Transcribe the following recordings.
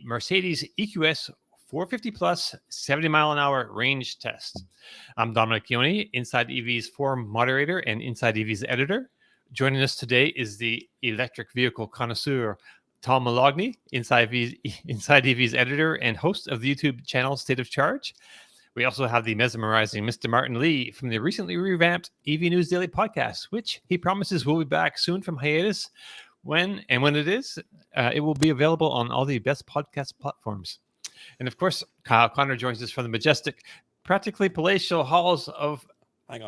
Mercedes EQS 450 plus 70 mile an hour range test. I'm Dominic Ioni, Inside EV's forum moderator and Inside EV's editor. Joining us today is the electric vehicle connoisseur Tom Malogny, Inside EV's editor and host of the YouTube channel State of Charge. We also have the mesmerizing Mr. Martin Lee from the recently revamped EV News Daily podcast, which he promises will be back soon from hiatus. When it is, it will be available on all the best podcast platforms. And of course, Kyle Connor joins us from the majestic, practically palatial halls of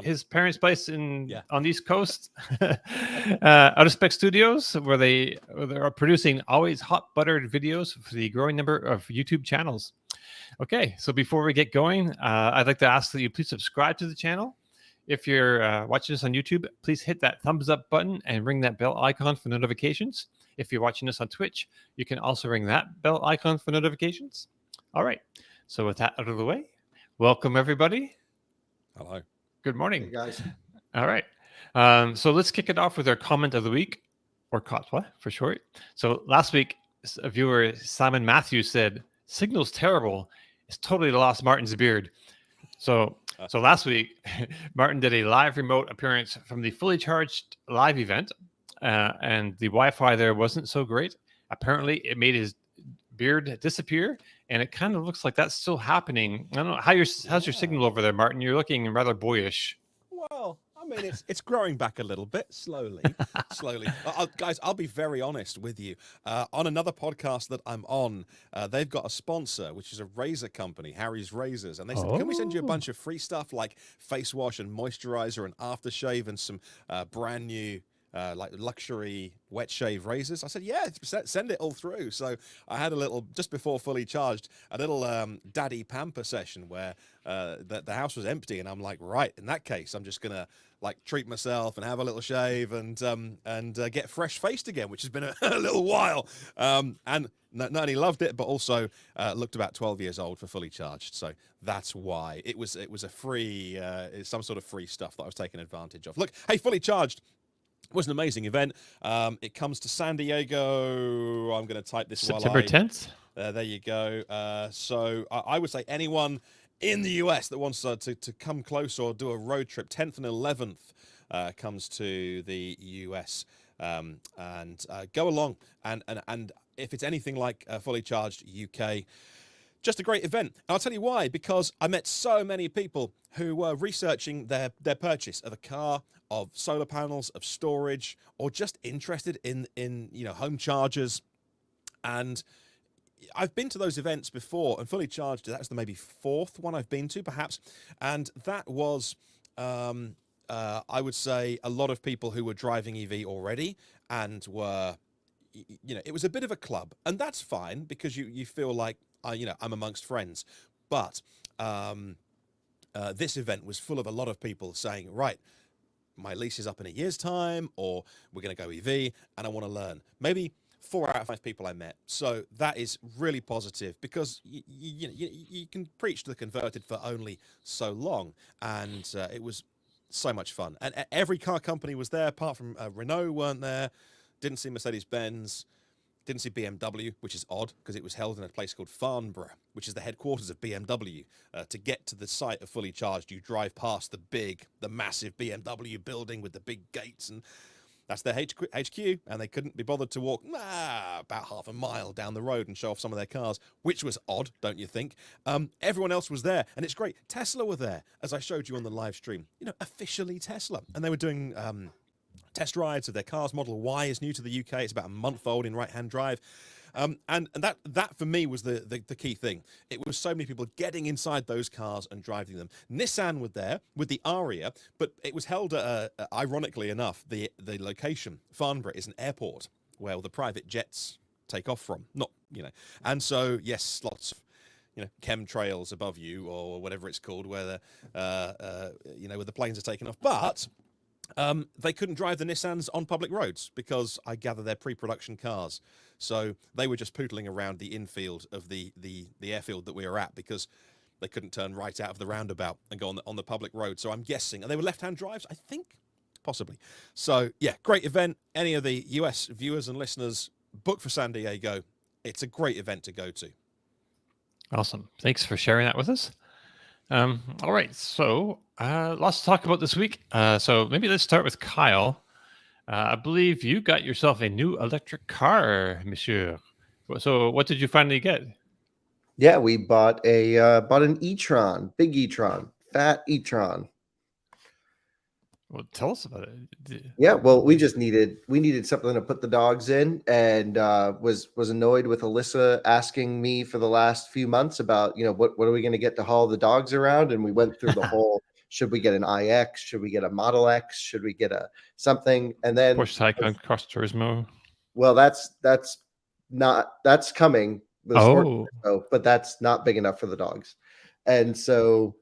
his parents' place on the East Coast, Out of Spec Studios, where they are producing always hot buttered videos for the growing number of YouTube channels. Okay, so before we get going, I'd like to ask that you please subscribe to the channel. If you're watching us on YouTube, please hit that thumbs up button and ring that bell icon for notifications. If you're watching us on Twitch, you can also ring that bell icon for notifications. All right, so with that out of the way, welcome everybody. Hello. Good morning. Hey guys. All right, so let's kick it off with our comment of the week, or COTWA for short. So last week, a viewer, Simon Matthews, said, "Signal's terrible. It's totally lost Martin's beard." So last week, Martin did a live remote appearance from the Fully Charged live event, and the Wi-Fi there wasn't so great. Apparently, it made his beard disappear, and it kind of looks like that's still happening. I don't know how's your signal over there, Martin. You're looking rather boyish. Well, I mean, it's growing back a little bit slowly. Guys, I'll be very honest with you. On another podcast that I'm on, they've got a sponsor, which is a razor company, Harry's Razors, and they said, "Can we send you a bunch of free stuff like face wash and moisturizer and aftershave and some brand new like luxury wet shave razors?" I said, "Yeah, send it all through." So I had a little, just before Fully Charged, a little daddy pamper session where the house was empty, and I'm like, right, in that case, I'm just gonna like treat myself and have a little shave and get fresh faced again, which has been a little while. And not only loved it, but also looked about 12 years old for Fully Charged. So that's why it was a free, some sort of free stuff that I was taking advantage of. Look, hey, Fully Charged was an amazing event. It comes to San Diego. I'm going to type this September 10th. There you go. So I would say anyone in the US that wants to come close or do a road trip, 10th and 11th comes to the US, and go along. And if it's anything like Fully Charged UK, just a great event. And I'll tell you why, because I met so many people who were researching their purchase of a car, of solar panels, of storage, or just interested in home chargers. And I've been to those events before, and Fully Charged, that was the maybe fourth one I've been to, perhaps. And that was, I would say, a lot of people who were driving EV already and were, it was a bit of a club. And that's fine, because you feel like, I'm amongst friends. But this event was full of a lot of people saying, right, my lease is up in a year's time, or we're going to go EV, and I want to learn. Maybe 4 out of 5 people I met. So that is really positive, because you can preach to the converted for only so long, and it was so much fun. And every car company was there, apart from Renault weren't there. Didn't see Mercedes-Benz. Didn't see BMW, which is odd, because it was held in a place called Farnborough, which is the headquarters of BMW. To get to the site of Fully Charged, you drive past the massive BMW building with the big gates, and that's their HQ, and they couldn't be bothered to walk about half a mile down the road and show off some of their cars, which was odd, don't you think? Everyone else was there, and it's great. Tesla were there, as I showed you on the live stream. Officially Tesla. And they were doing test rides of their cars. Model Y is new to the UK. It's about a month old in right-hand drive. And that for me was the key thing. It was so many people getting inside those cars and driving them. Nissan were there with the Aria, but it was held at, ironically enough, the location, Farnborough, is an airport where all the private jets take off from. And so, yes, lots of chemtrails above you, or whatever it's called, where where the planes are taking off. But they couldn't drive the Nissans on public roads, because I gather they're pre-production cars. So they were just pootling around the infield of the airfield that we were at, because they couldn't turn right out of the roundabout and go on the public road. So I'm guessing, and they were left-hand drives, I think, possibly. So yeah, great event. Any of the US viewers and listeners, book for San Diego. it's a great event to go to. Awesome. Thanks for sharing that with us. All right. So lots to talk about this week. So maybe let's start with Kyle. I believe you got yourself a new electric car, monsieur. So what did you finally get? Yeah, we bought an E-tron, big E-tron, fat E-tron. Well, tell us about it. Yeah, well, we needed something to put the dogs in, and was annoyed with Alyssa asking me for the last few months about, what are we going to get to haul the dogs around, and we went through the whole, should we get an iX, should we get a Model X, should we get a something, and then Porsche Taycan Cross Turismo. well, that's coming. The sport, but that's not big enough for the dogs. And so,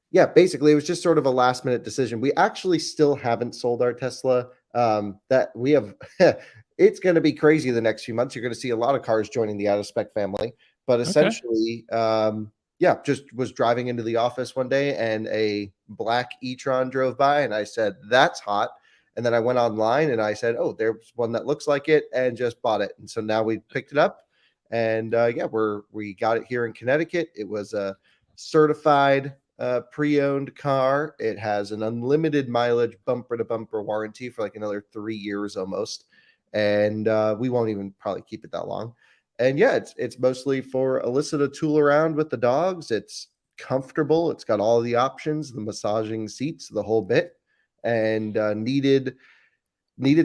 yeah, basically it was just sort of a last minute decision. We actually still haven't sold our Tesla. That we have, it's going to be crazy the next few months. You're going to see a lot of cars joining the out of spec family, but essentially, just was driving into the office one day and a black E-tron drove by and I said, that's hot. And then I went online and I said, oh, there's one that looks like it, and just bought it. And so now we picked it up. And we got it here in Connecticut. It was a certified pre-owned car. It has an unlimited mileage bumper to bumper warranty for like another 3 years almost. And we won't even probably keep it that long. And yeah, it's mostly for Alyssa to tool around with the dogs. It's comfortable. It's got all the options, the massaging seats, the whole bit, and needed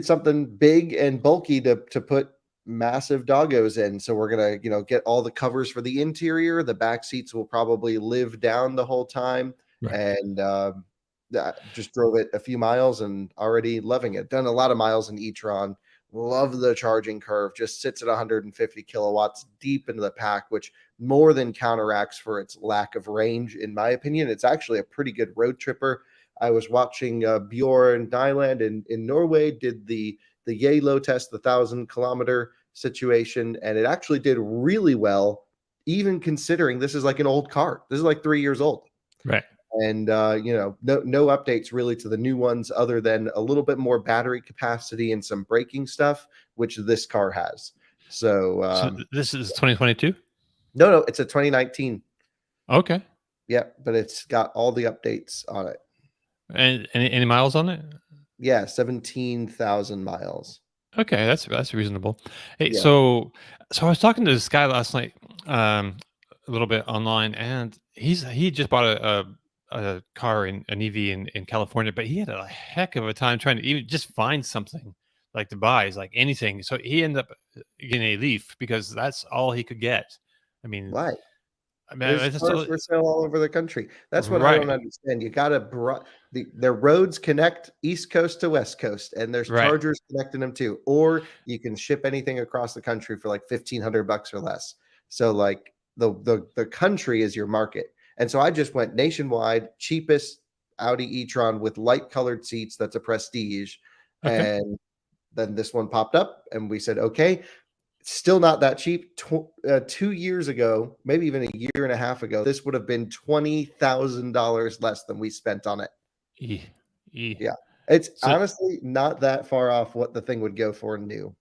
something big and bulky to put massive doggos in. So we're gonna get all the covers for the interior. The back seats will probably live down the whole time. Right. And just drove it a few miles and already loving it. Done a lot of miles in e-tron. Love the charging curve. Just sits at 150 kilowatts deep into the pack, which more than counteracts for its lack of range, in my opinion. It's actually a pretty good road tripper. I was watching Bjorn Nyland in Norway did the Yalo test, the 1,000-kilometer situation, and it actually did really well, even considering this is like an old car. This is like 3 years old. Right. And, no updates really to the new ones other than a little bit more battery capacity and some braking stuff, which this car has. So this is 2022? No, it's a 2019. Okay. Yeah, but it's got all the updates on it. And any miles on it? Yeah, 17,000 miles. Okay, that's reasonable. Hey, yeah. So I was talking to this guy last night, a little bit online, and he just bought a car an EV in California, but he had a heck of a time trying to even just find something like to buy. He's like anything. So he ended up getting a Leaf because that's all he could get. I mean, why? There's cars for sale all over the country. That's what I don't understand. You got to their roads connect East Coast to West Coast, and there's chargers connecting them too. Or you can ship anything across the country for like $1,500 or less. So like the country is your market. And so I just went nationwide, cheapest Audi e-tron with light colored seats. That's a Prestige. Okay. And then this one popped up, and we said, okay. Still not that cheap. 2 years ago, maybe even a year and a half ago, this would have been $20,000 less than we spent on it. Yeah, it's honestly not that far off what the thing would go for new.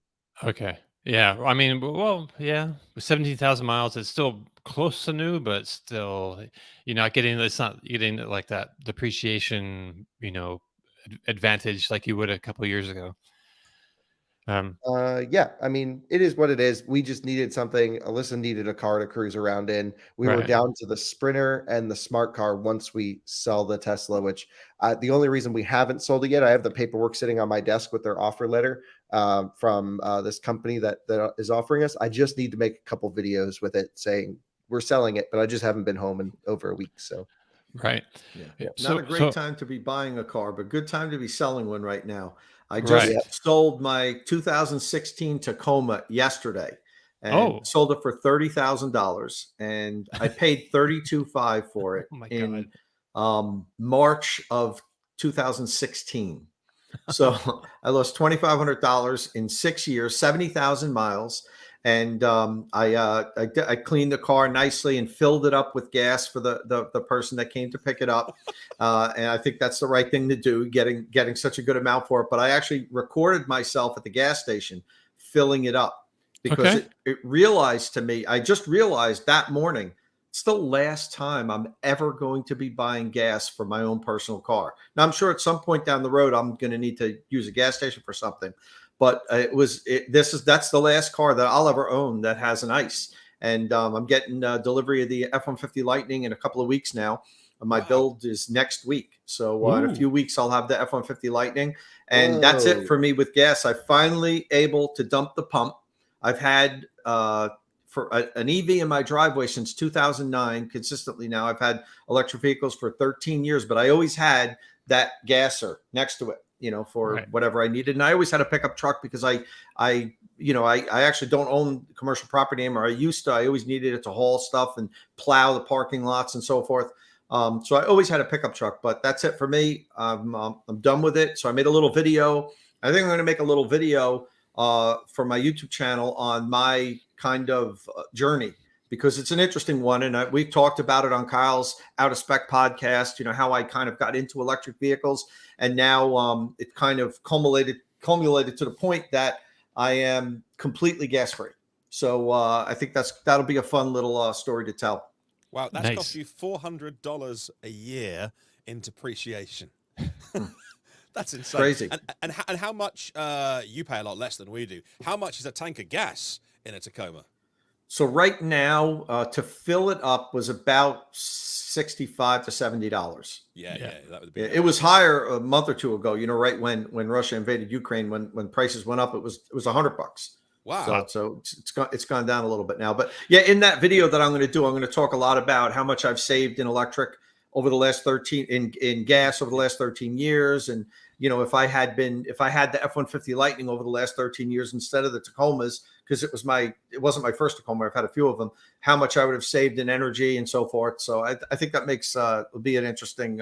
Okay, yeah. I mean, well, yeah, with 17,000 miles, it's still close to new, but still, you're not getting. It's not getting like that depreciation, advantage like you would a couple of years ago. Yeah, I mean, it is what it is. We just needed something. Alyssa needed a car to cruise around in. We were down to the Sprinter and the Smart Car once we sell the Tesla, which the only reason we haven't sold it yet, I have the paperwork sitting on my desk with their offer letter from this company that is offering us. I just need to make a couple videos with it saying we're selling it, but I just haven't been home in over a week. So, right. Yeah. Not a great time to be buying a car, but good time to be selling one right now. I just sold my 2016 Tacoma yesterday and sold it for $30,000, and I paid $32,500 for it in March of 2016. So I lost $2,500 in 6 years, 70,000 miles. And I cleaned the car nicely and filled it up with gas for the person that came to pick it up. And I think that's the right thing to do, getting such a good amount for it. But I actually recorded myself at the gas station filling it up. because it realized to me, I just realized that morning, it's the last time I'm ever going to be buying gas for my own personal car. Now, I'm sure at some point down the road, I'm going to need to use a gas station for something. But that's the last car that I'll ever own that has an ICE. And I'm getting delivery of the F-150 Lightning in a couple of weeks now. My build is next week. So in a few weeks, I'll have the F-150 Lightning. And that's it for me with gas. I'm finally able to dump the pump. I've had an EV in my driveway since 2009 consistently now. I've had electric vehicles for 13 years, but I always had that gasser next to it, for whatever I needed. And I always had a pickup truck because I actually don't own commercial property anymore. I always needed it to haul stuff and plow the parking lots and so forth. So I always had a pickup truck, but that's it for me. I'm done with it. So I made a little video. I think I'm going to make a little video for my YouTube channel on my kind of journey, because it's an interesting one. And we've talked about it on Kyle's Out of Spec podcast, how I kind of got into electric vehicles. And now it kind of culminated to the point that I am completely gas free. So I think that'll be a fun little story to tell. Wow, that's cost you $400 a year in depreciation. That's insane. Crazy. And how much, you pay a lot less than we do. How much is a tank of gas in a Tacoma? So right now, to fill it up was about $65 to $70. Yeah, that would be. It was higher a month or two ago. Right when Russia invaded Ukraine, when prices went up, it was $100. Wow. So it's gone down a little bit now. But yeah, in that video that I'm going to do, I'm going to talk a lot about how much I've saved in electric over the last 13 in gas over the last 13 years. And, if I had the F-150 Lightning over the last 13 years instead of the Tacomas, because it wasn't my first Tacoma, I've had a few of them, how much I would have saved in energy and so forth. So I think that will be an interesting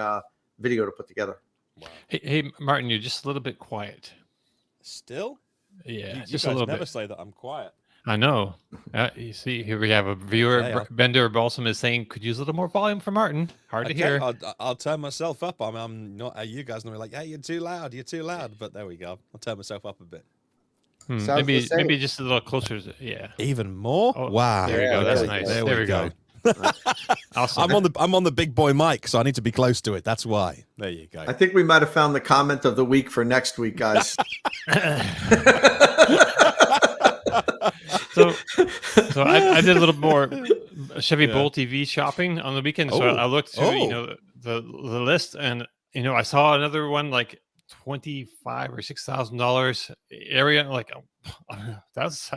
video to put together. Wow. Hey, Martin, you're just a little bit quiet. Still? Yeah, you just guys a little never bit. say that I'm quiet. I know. You see, here we have a viewer. Bender Balsam is saying, could use a little more volume for Martin. Hard to hear. I'll turn myself up. I'm not. You guys know like, hey, you're too loud. You're too loud. But there we go. I'll turn myself up a bit. Maybe just a little closer. Yeah. Even more. Oh, wow. There we go. That's nice. There we go. Awesome. I'm on the big boy mic, so I need to be close to it. That's why. There you go. I think we might have found the comment of the week for next week, guys. So I did a little more Chevy Bolt EV shopping on the weekend. So I looked through the list, and I saw another one like $25,000 or $6,000 area. Like that's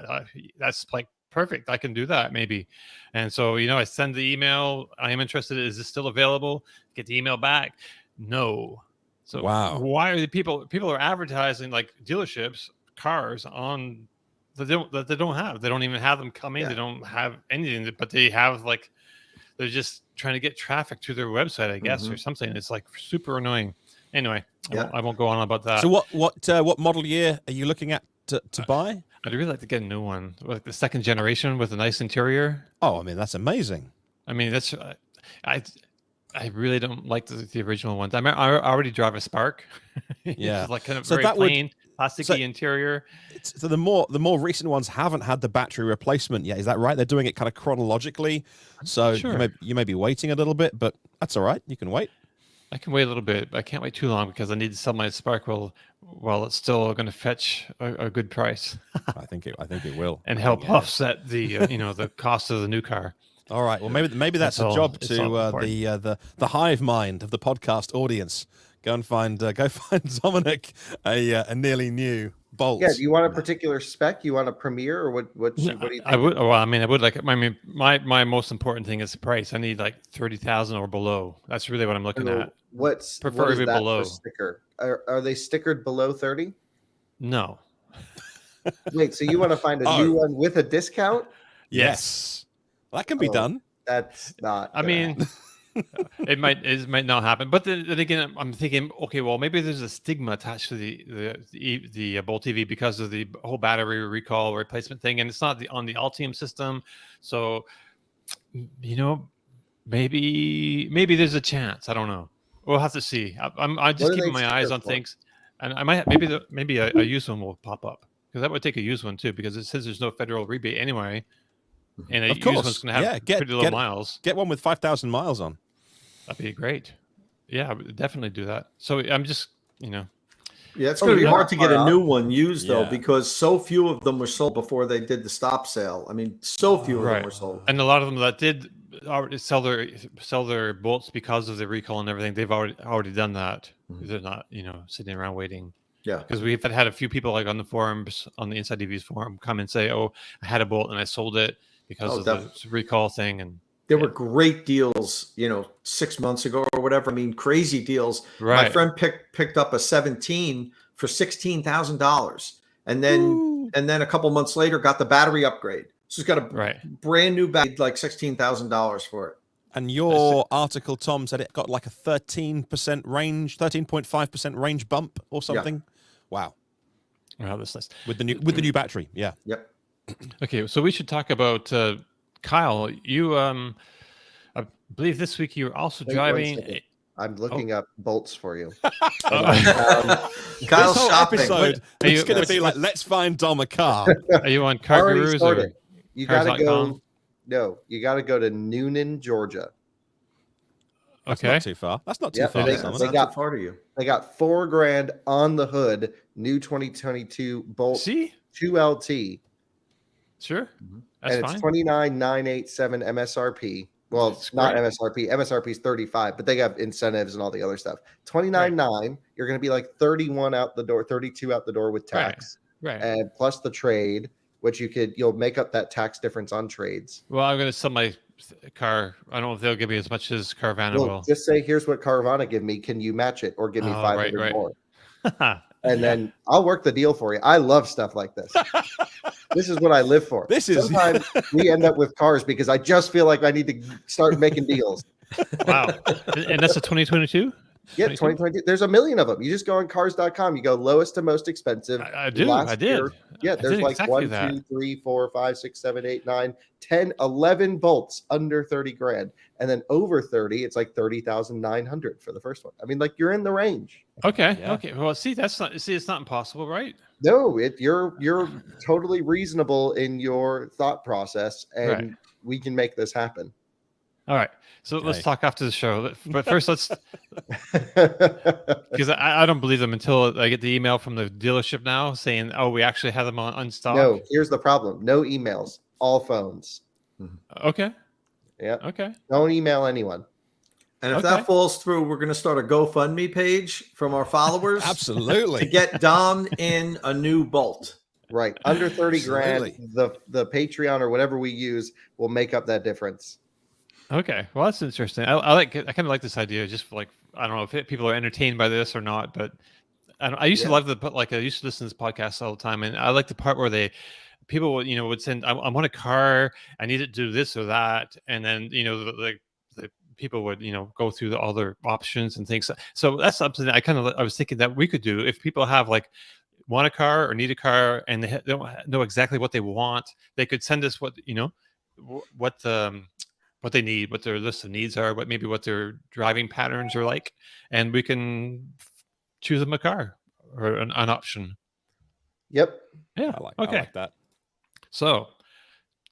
like perfect. I can do that maybe. And so I send the email. I am interested. Is this still available? Get the email back. No. So why are the people are advertising like dealerships cars on that they don't have? They don't even have them come in. They don't have anything, but they have they're just trying to get traffic to their website, I guess, or something. It's like super annoying. Anyway, I won't go on about that. So what model year are you looking at to buy? I'd really like to get a new one, like the second generation with a nice interior. Oh, I mean that's amazing. I mean that's I really don't like the original ones. I already drive a Spark. Yeah, it's like kind of very plain, plasticky interior. So the more recent ones haven't had the battery replacement yet. Is that right? They're doing it kind of chronologically. So you may be waiting a little bit, but that's all right. You can wait. I can wait a little bit, but I can't wait too long because I need to sell my Spark while it's still going to fetch a good price. I think it will, and help offset the the cost of the new car. All right. Well, maybe that's a job to the hive mind of the podcast audience. Go find Dominic a nearly new Bolt. Yeah. Do you want a particular spec? You want a Premier, or what do you think? I would. Well, I mean, I would like. I mean, my most important thing is the price. I need like 30,000 or below. That's really what I'm looking at. Preferably below. Sticker? Are they stickered below 30? No. Wait. So you want to find a new one with a discount? Yes. That can be done. That's not. I mean, it might not happen. But then again, I'm thinking, okay, well, maybe there's a stigma attached to the Bolt EV because of the whole battery recall replacement thing, and it's not on the Altium system. So, maybe there's a chance. I don't know. We'll have to see. I'm just keeping my eyes on things, and I might maybe a used one will pop up. Because that would take a used one too, because it says there's no federal rebate anyway, and a Of used course. one's going to have pretty low miles. Get one with 5,000 miles on. That'd be great. Yeah, I would definitely do that. So I'm just, Yeah, it's going to be hard to get a new one used though, because so few of them were sold before they did the stop sale. I mean, so few of them were sold, and a lot of them that did already sell their Bolts because of the recall and everything. They've already done that. They're not, sitting around waiting. Yeah, because we've had a few people like on the forums, on the Inside EVs forum, come and say, "Oh, I had a Bolt and I sold it because of the recall thing." And there were great deals, 6 months ago or whatever. I mean, crazy deals. Right. My friend picked up a 17 for $16,000, and then a couple months later got the battery upgrade. So he's got a brand new battery, like $16,000 for it. And your article, Tom, said it got like a 13% range, 13.5% range bump or something. Yeah. Wow. Wow, this list with the new battery. Yeah. Yep. Okay, so we should talk about Kyle. You, I believe this week you were also driving. I'm looking up Bolts for you. Kyle's shopping. Episode, it's going to be like, let's find Dom a car. Are you on Car Gurus or you got to go? No, you got to go to Noonan, Georgia. That's not too far. That's not too far. That's not too far to you. They got $4,000 on the hood. New 2022 Bolt 2LT. Sure, that's fine. It's $29,987 MSRP. Well, it's not MSRP. MSRP is $35, but they have incentives and all the other stuff. $29,900. You're going to be like 31 out the door, 32 out the door with tax, right? And plus the trade, which you'll make up that tax difference on trades. Well, I'm going to sell my car. I don't know if they'll give me as much as Carvana will. Just say, here's what Carvana give me. Can you match it or give me 500 more? And then I'll work the deal for you. I love stuff like this. This is what I live for. Sometimes we end up with cars because I just feel like I need to start making deals. Wow. And that's a 2022? Yeah, 2022. There's a million of them. You just go on cars.com. You go lowest to most expensive. I did. Yeah, there's like exactly 1, 2, 3, 4, 5, 6, 7, 8, 9, 10, 11 Bolts under 30 grand. And then over 30, it's like 30,900 for the first one. I mean, like you're in the range. Okay. Yeah. Okay. Well, it's not impossible, right? No, you're totally reasonable in your thought process, and we can make this happen. All right. So let's talk after the show. But first, let's because I don't believe them until I get the email from the dealership now saying, "Oh, we actually have them on stock." No, here's the problem: no emails, all phones. Okay. Yeah. Okay. Don't email anyone. And if that falls through, we're going to start a GoFundMe page from our followers. Absolutely. To get Dom in a new Bolt. Right. Under 30 grand, the Patreon or whatever we use will make up that difference. Okay. Well, that's interesting. I kind of like this idea. Just like, I don't know if people are entertained by this or not, but I used to love I used to listen to this podcast all the time. And I like the part where people would send, I want a car. I need it to do this or that. And then, the people would, go through all their options and things. So that's something that I was thinking that we could do if people have want a car or need a car and they don't know exactly what they want. They could send us what they need, what their list of needs are, what their driving patterns are like, and we can choose them a car or an option. Yep. Yeah. I like that. So,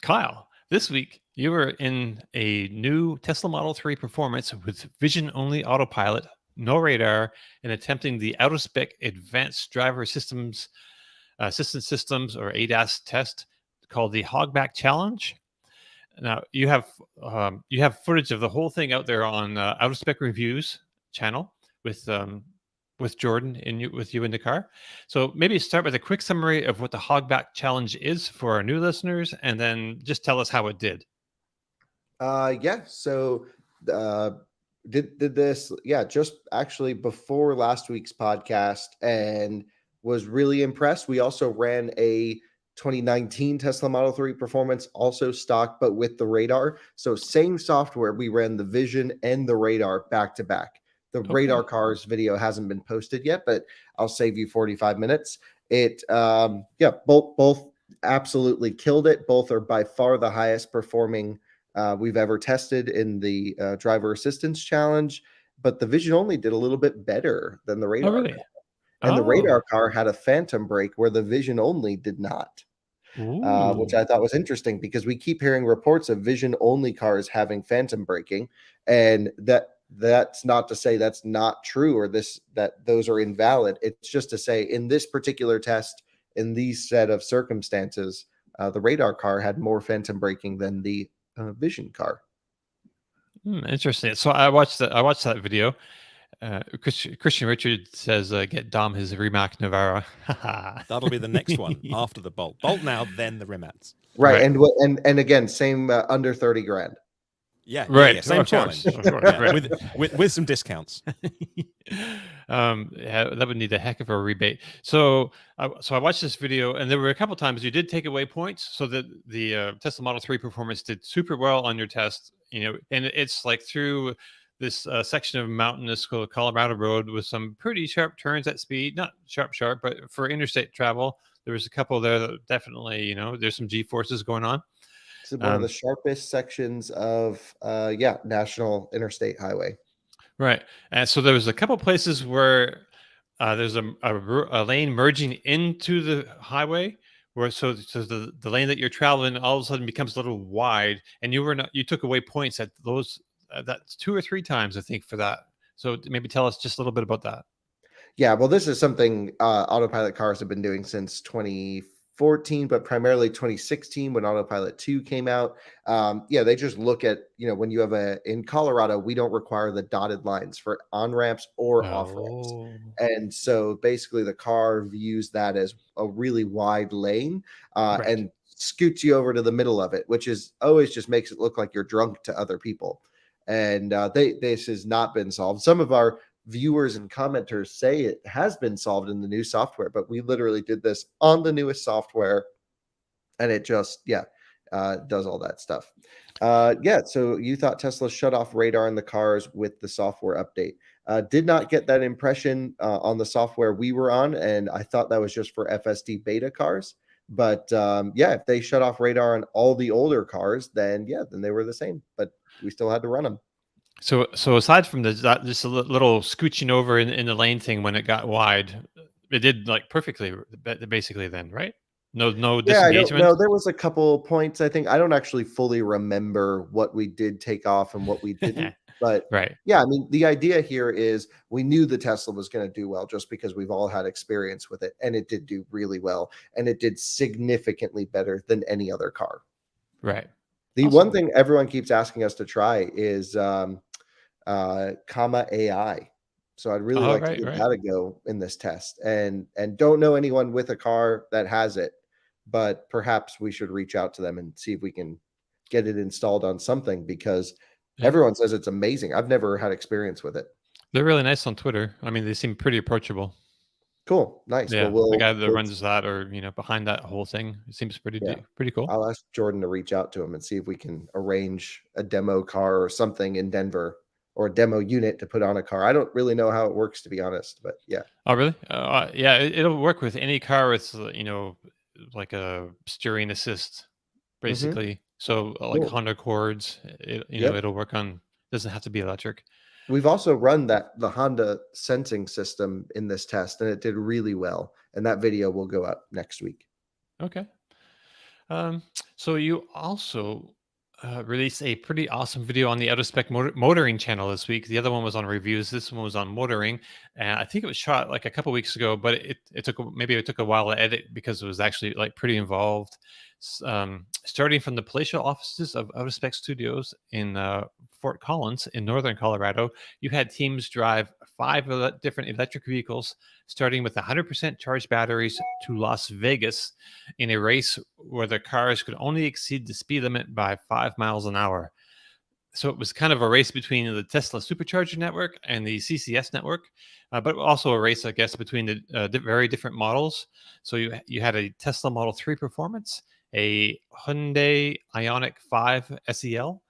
Kyle, this week you were in a new Tesla Model 3 Performance with vision-only autopilot, no radar, and attempting the out-of-spec Advanced Driver Assistance Systems or ADAS test called the HogBack Challenge. Now you have footage of the whole thing out there on Out-of-Spec Reviews channel with Jordan with you in the car. So maybe start with a quick summary of what the HogBack Challenge is for our new listeners, and then just tell us how it did. So did this just actually before last week's podcast and was really impressed. We also ran a 2019 Tesla Model 3 Performance, also stock, but with the radar. So same software, we ran the vision and the radar back to back. The radar cars video hasn't been posted yet, but I'll save you 45 minutes. It, both absolutely killed it. Both are by far the highest performing we've ever tested in the driver assistance challenge, but the vision only did a little bit better than the radar. Oh, really? And the radar car had a phantom brake where the vision only did not. Which I thought was interesting because we keep hearing reports of vision only cars having phantom braking, and that's not to say that's not true or that those are invalid. It's just to say in this particular test, in these set of circumstances, the radar car had more phantom braking than the vision car. Interesting. So I watched that video. Christian Richard says, "Get Dom his Rimac Navara." That'll be the next one after the Bolt. Bolt now, then the Rimats. Right. And again, same under 30 grand. Yeah, right. Yeah, same challenge. With some discounts. That would need a heck of a rebate. So I watched this video, and there were a couple times you did take away points, so that the Tesla Model 3 performance did super well on your test. And it's like through this section of mountainous Colorado road with some pretty sharp turns at speed, not sharp, but for interstate travel, there was a couple there that definitely, there's some G-forces going on. It's one of the sharpest sections of, national interstate highway. Right. And so there was a couple places where there's a lane merging into the highway where so the lane that you're traveling all of a sudden becomes a little wide, and you took away points at those that's 2 or 3 times, I think, for that. So maybe tell us just a little bit about that. Yeah, well, this is something autopilot cars have been doing since 2014, but primarily 2016 when Autopilot 2 came out. They just look at, when you have in Colorado, we don't require the dotted lines for on-ramps or off-ramps. And so basically the car views that as a really wide lane and scoots you over to the middle of it, which is always just makes it look like you're drunk to other people. And this has not been solved. Some of our viewers and commenters say it has been solved in the new software, but we literally did this on the newest software, and it just does all that stuff. So you thought Tesla shut off radar in the cars with the software update. Did not get that impression on the software we were on, and I thought that was just for FSD beta cars. But if they shut off radar on all the older cars, then they were the same, but we still had to run them. So aside from just a little scooching over in the lane thing when it got wide, it did like perfectly basically then, right? No disengagement? No, there was a couple points. I think I don't actually fully remember what we did take off and what we didn't. But I mean, the idea here is we knew the Tesla was going to do well just because we've all had experience with it, and it did do really well, and it did significantly better than any other car. Right. The one thing everyone keeps asking us to try is comma AI. So I'd really like to give that a go in this test, and don't know anyone with a car that has it, but perhaps we should reach out to them and see if we can get it installed on something, because everyone says it's amazing. I've never had experience with it. They're really nice on Twitter. I mean, they seem pretty approachable. Cool. Nice. Yeah, well, the guy that runs that, or behind that whole thing, it seems pretty cool. I'll ask Jordan to reach out to him and see if we can arrange a demo car or something in Denver, or a demo unit to put on a car. I don't really know how it works, to be honest, but yeah. Oh, really? It'll work with any car with like a steering assist, basically. So like cool. Honda Accords, it'll work on. Doesn't have to be electric. We've also run the Honda sensing system in this test, and it did really well. And that video will go up next week. Okay. So you also released a pretty awesome video on the Out of Spec motoring channel this week. The other one was on reviews. This one was on motoring, and I think it was shot like a couple weeks ago. But it took a while to edit because it was actually like pretty involved. Starting from the palatial offices of Out of Spec Studios in Fort Collins in northern Colorado, you had teams drive 5 different electric vehicles, starting with 100% charged batteries to Las Vegas in a race where the cars could only exceed the speed limit by 5 miles an hour. So it was kind of a race between the Tesla Supercharger network and the CCS network, but also a race, I guess, between the very different models. So you had a Tesla Model 3 Performance, a Hyundai Ioniq 5 SEL,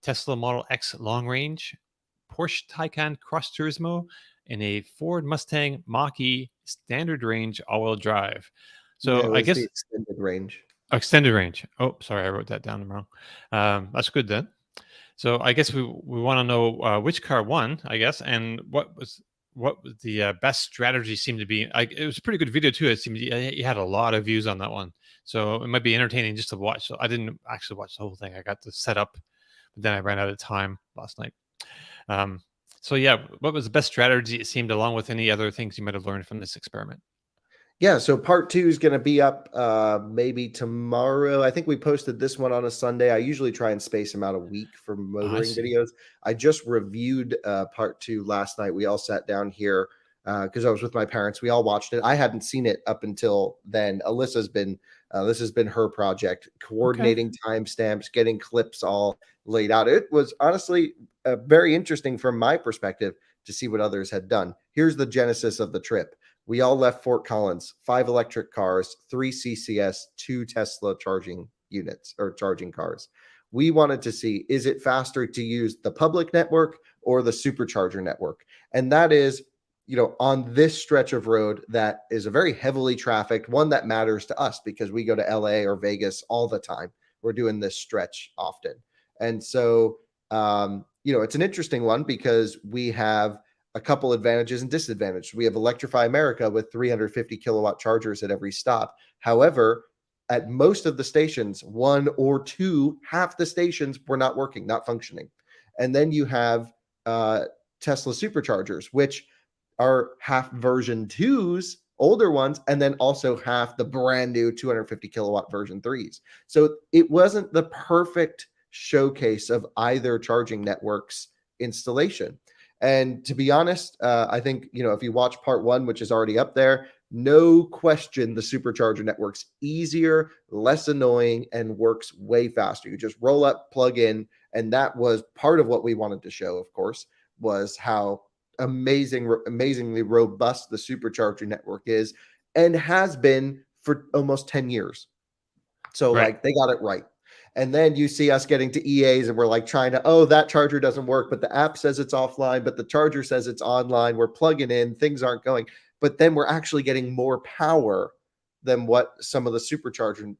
Tesla Model X Long Range, Porsche Taycan Cross Turismo, and a Ford Mustang Mach-E Standard Range all-wheel drive. So I guess the extended range. Extended range. Oh, sorry, I wrote that down wrong. That's good then. So I guess we want to know which car won, I guess, and what was what the best strategy seemed to be. It was a pretty good video too. It seemed you had a lot of views on that one, so it might be entertaining just to watch. So I didn't actually watch the whole thing. I got to set up, but then I ran out of time last night. So yeah, what was the best strategy? It seemed, along with any other things you might have learned from this experiment. Yeah, so part 2 is going to be up maybe tomorrow. I think we posted this one on a Sunday. I usually try and space them out a week for motoring videos. I just reviewed part 2 last night. We all sat down here because I was with my parents. We all watched it. I hadn't seen it up until then. Alyssa's been this has been her project, coordinating timestamps, getting clips all laid out. It was honestly very interesting from my perspective to see what others had done. Here's the genesis of the trip. We all left Fort Collins, 5 electric cars, 3 CCS, 2 Tesla charging units or charging cars. We wanted to see, is it faster to use the public network or the Supercharger network? And that is, on this stretch of road that is a very heavily trafficked one that matters to us because we go to LA or Vegas all the time. We're doing this stretch often. And so, it's an interesting one because we have a couple advantages and disadvantages. We have Electrify America with 350 kilowatt chargers at every stop. However, at most of the stations, 1 or 2, half the stations were not working, not functioning. And then you have Tesla Superchargers, which are half version 2s, older ones, and then also half the brand new 250 kilowatt version 3s. So it wasn't the perfect showcase of either charging network's installation. And to be honest, I think, if you watch part 1, which is already up there, no question the Supercharger network's easier, less annoying, and works way faster. You just roll up, plug in, and that was part of what we wanted to show, of course, was how amazingly robust the Supercharger network is and has been for almost 10 years. So they got it right. And then you see us getting to EAs and we're like trying to, that charger doesn't work, but the app says it's offline, but the charger says it's online. We're plugging in, things aren't going. But then we're actually getting more power than what some of the Superchargers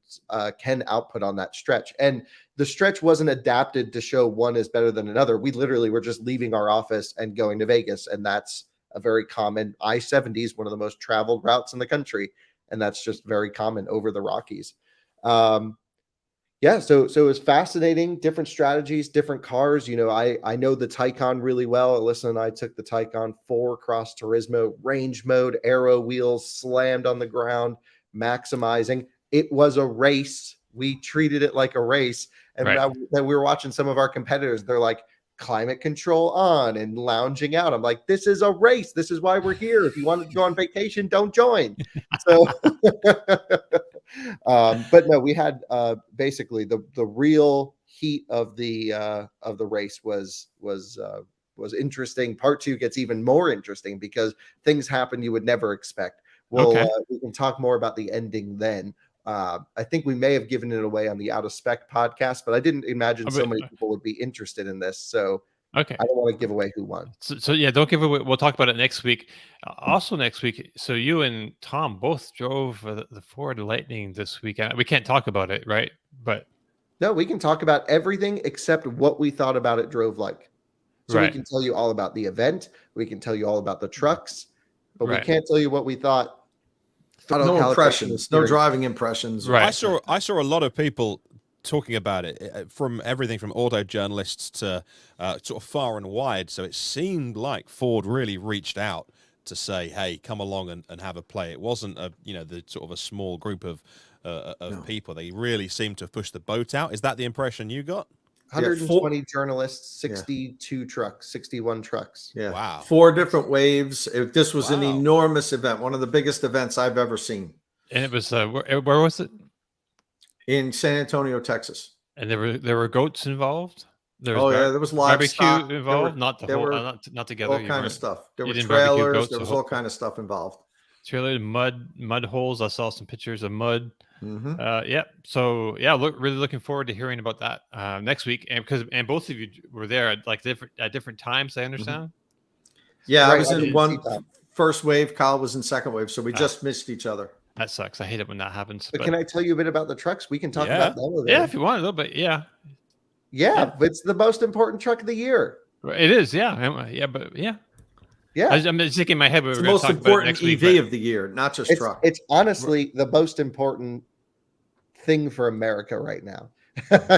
can output on that stretch. And the stretch wasn't adapted to show one is better than another. We literally were just leaving our office and going to Vegas. And that's a very common I-70 is one of the most traveled routes in the country. And that's just very common over the Rockies. So it was fascinating, different strategies, different cars. I know the Taycan really well. Alyssa and I took the Taycan 4 Cross Turismo, range mode, aero wheels, slammed on the ground, maximizing. It was a race. We treated it like a race. And now that we were watching some of our competitors, they're like, climate control on and lounging out. I'm like, this is a race. This is why we're here. If you want to go on vacation, don't join. So, but no, we had basically the real heat of the race was interesting. Part 2 gets even more interesting because things happen you would never expect. Well, we can talk more about the ending then. I think we may have given it away on the Out of Spec podcast, but I didn't imagine so many people would be interested in this. So I don't want to give away who won. So yeah, don't give away. We'll talk about it next week. Also next week. So you and Tom both drove the Ford Lightning this weekend. We can't talk about it, right? But no, we can talk about everything except what we thought about it drove like. So we can tell you all about the event. We can tell you all about the trucks, but we can't tell you what we thought. No impressions, no driving impressions. Right. I saw a lot of people talking about it, from everything from auto journalists to sort of far and wide. So it seemed like Ford really reached out to say, "Hey, come along and have a play." It wasn't the sort of a small group of people. They really seemed to have pushed the boat out. Is that the impression you got? 120 journalists, 62 trucks, 61 trucks. Yeah. Wow. 4 different waves. This was an enormous event, one of the biggest events I've ever seen. And it was where was it? In San Antonio, Texas. And there were goats involved. There was livestock barbecue involved. Not together. All kind of stuff. There were trailers. There was all kind of stuff involved. Trailer, mud holes. I saw some pictures of mud. Mm-hmm. So really looking forward to hearing about that next week, and both of you were there at different times. I understand. Mm-hmm. Yeah, I was in one first wave. Kyle was in second wave, so we just missed each other. That sucks. I hate it when that happens. But can I tell you a bit about the trucks? We can talk about them. Yeah, if you want a little bit. Yeah, it's the most important truck of the year. It is. Yeah, but yeah. Yeah, I'm just thinking in my head. It's the most important EV of the year, not just truck. It's honestly the most important thing for America right now.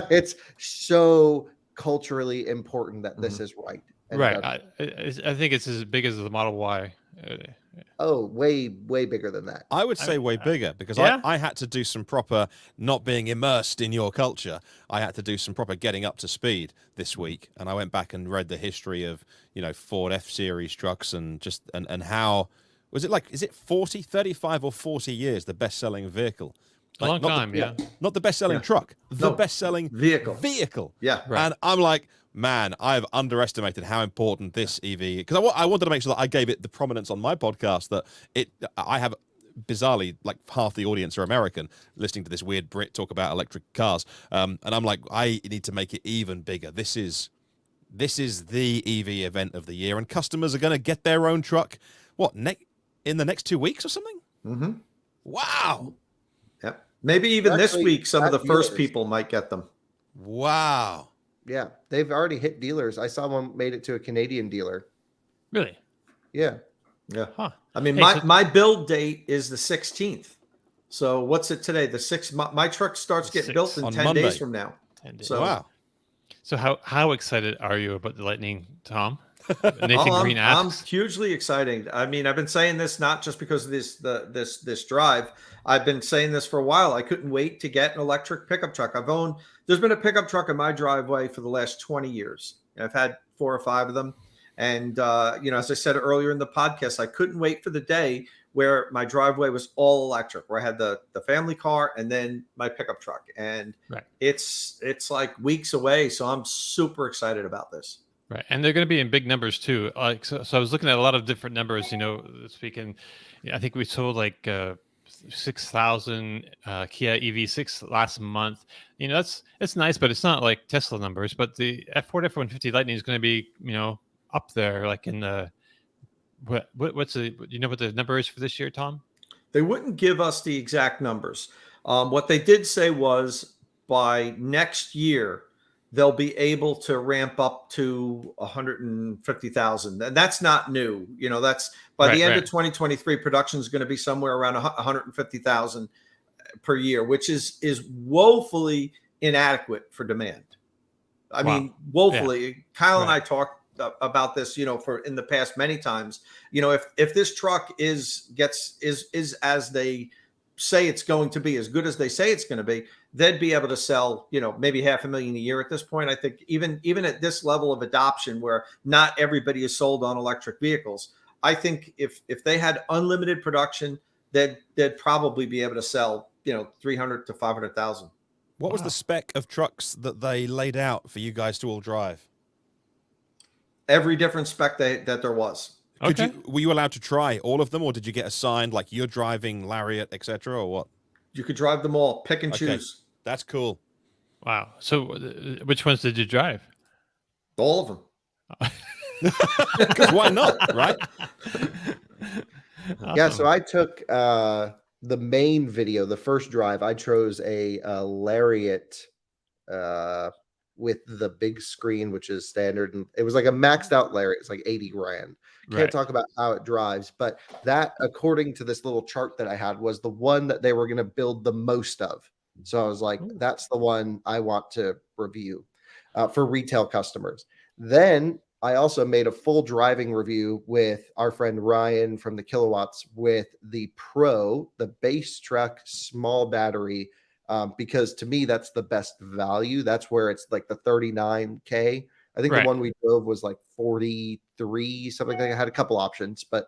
It's so culturally important that this is right. Right. I think it's as big as the Model Y. Oh, way bigger than that. I would say way bigger because I had to do some proper, not being immersed in your culture, I had to do some proper getting up to speed this week. And I went back and read the history of, Ford F-Series trucks and just, and how, was it like, is it 35 or 40 years, the best-selling vehicle? Like, a long time, Not the best-selling truck, the best-selling vehicle. Yeah. Right. And I'm like, man, I've underestimated how important this EV, because I wanted to make sure that I gave it the prominence on my podcast that I have, bizarrely, like half the audience are American listening to this weird Brit talk about electric cars. And I'm like, I need to make it even bigger. This is the EV event of the year, and customers are going to get their own truck, in the next 2 weeks or something? Mm-hmm. Wow. Yep. Maybe even this week, some of the first people might get them. Wow. Yeah, they've already hit dealers. I saw one made it to a Canadian dealer. Really? Yeah. Yeah. Huh. I mean, my build date is the 16th. So what's it today? The 6th. My truck starts getting built in 10 days from now. 10 days. So, wow. So how excited are you about the Lightning, Tom? Nathan Green asks. I'm hugely excited. I mean, I've been saying this not just because of this drive. I've been saying this for a while. I couldn't wait to get an electric pickup truck. There's been a pickup truck in my driveway for the last 20 years. I've had 4 or 5 of them. And, as I said earlier in the podcast, I couldn't wait for the day where my driveway was all electric, where I had the family car and then my pickup truck. And it's like weeks away. So I'm super excited about this. Right. And they're going to be in big numbers too. So I was looking at a lot of different numbers, this weekend. I think we sold like 6,000 Kia EV6 last month. It's nice, but it's not like Tesla numbers. But the Ford F-150 Lightning is going to be, up there, like in the what's the what the number is for this year, Tom? They wouldn't give us the exact numbers. What they did say was by next year they'll be able to ramp up to 150,000, and that's not new. That's by the end of 2023, production is going to be somewhere around 150,000 per year, which is woefully inadequate for demand. I mean, woefully. Yeah. Kyle and I talked about this, for in the past many times. If this truck is as they say it's going to be, as good as they say it's going to be, they'd be able to sell, maybe 500,000 a year at this point. I think even at this level of adoption, where not everybody is sold on electric vehicles, I think if they had unlimited production, they'd probably be able to sell, 300 to 500,000. What was the spec of trucks that they laid out for you guys to all drive? Every different spec that there was. Were you allowed to try all of them, or did you get assigned, like you're driving Lariat, etc., or what? You could drive them all, pick and choose. That's cool. Wow. So which ones did you drive? All of them. Because why not, right? Awesome. Yeah, so I took the main video, the first drive. I chose a Lariat with the big screen, which is standard, and it was like a maxed out Lariat. It's like 80 grand. Can't talk about how it drives, but that, according to this little chart that I had, was the one that they were going to build the most of. So I was like, that's the one I want to review for retail customers. Then I also made a full driving review with our friend Ryan from the Kilowatts with the Pro, the base truck, small battery, because to me, that's the best value. That's where it's like the 39K. I think the one we drove was like 43, something like that. I had a couple options, but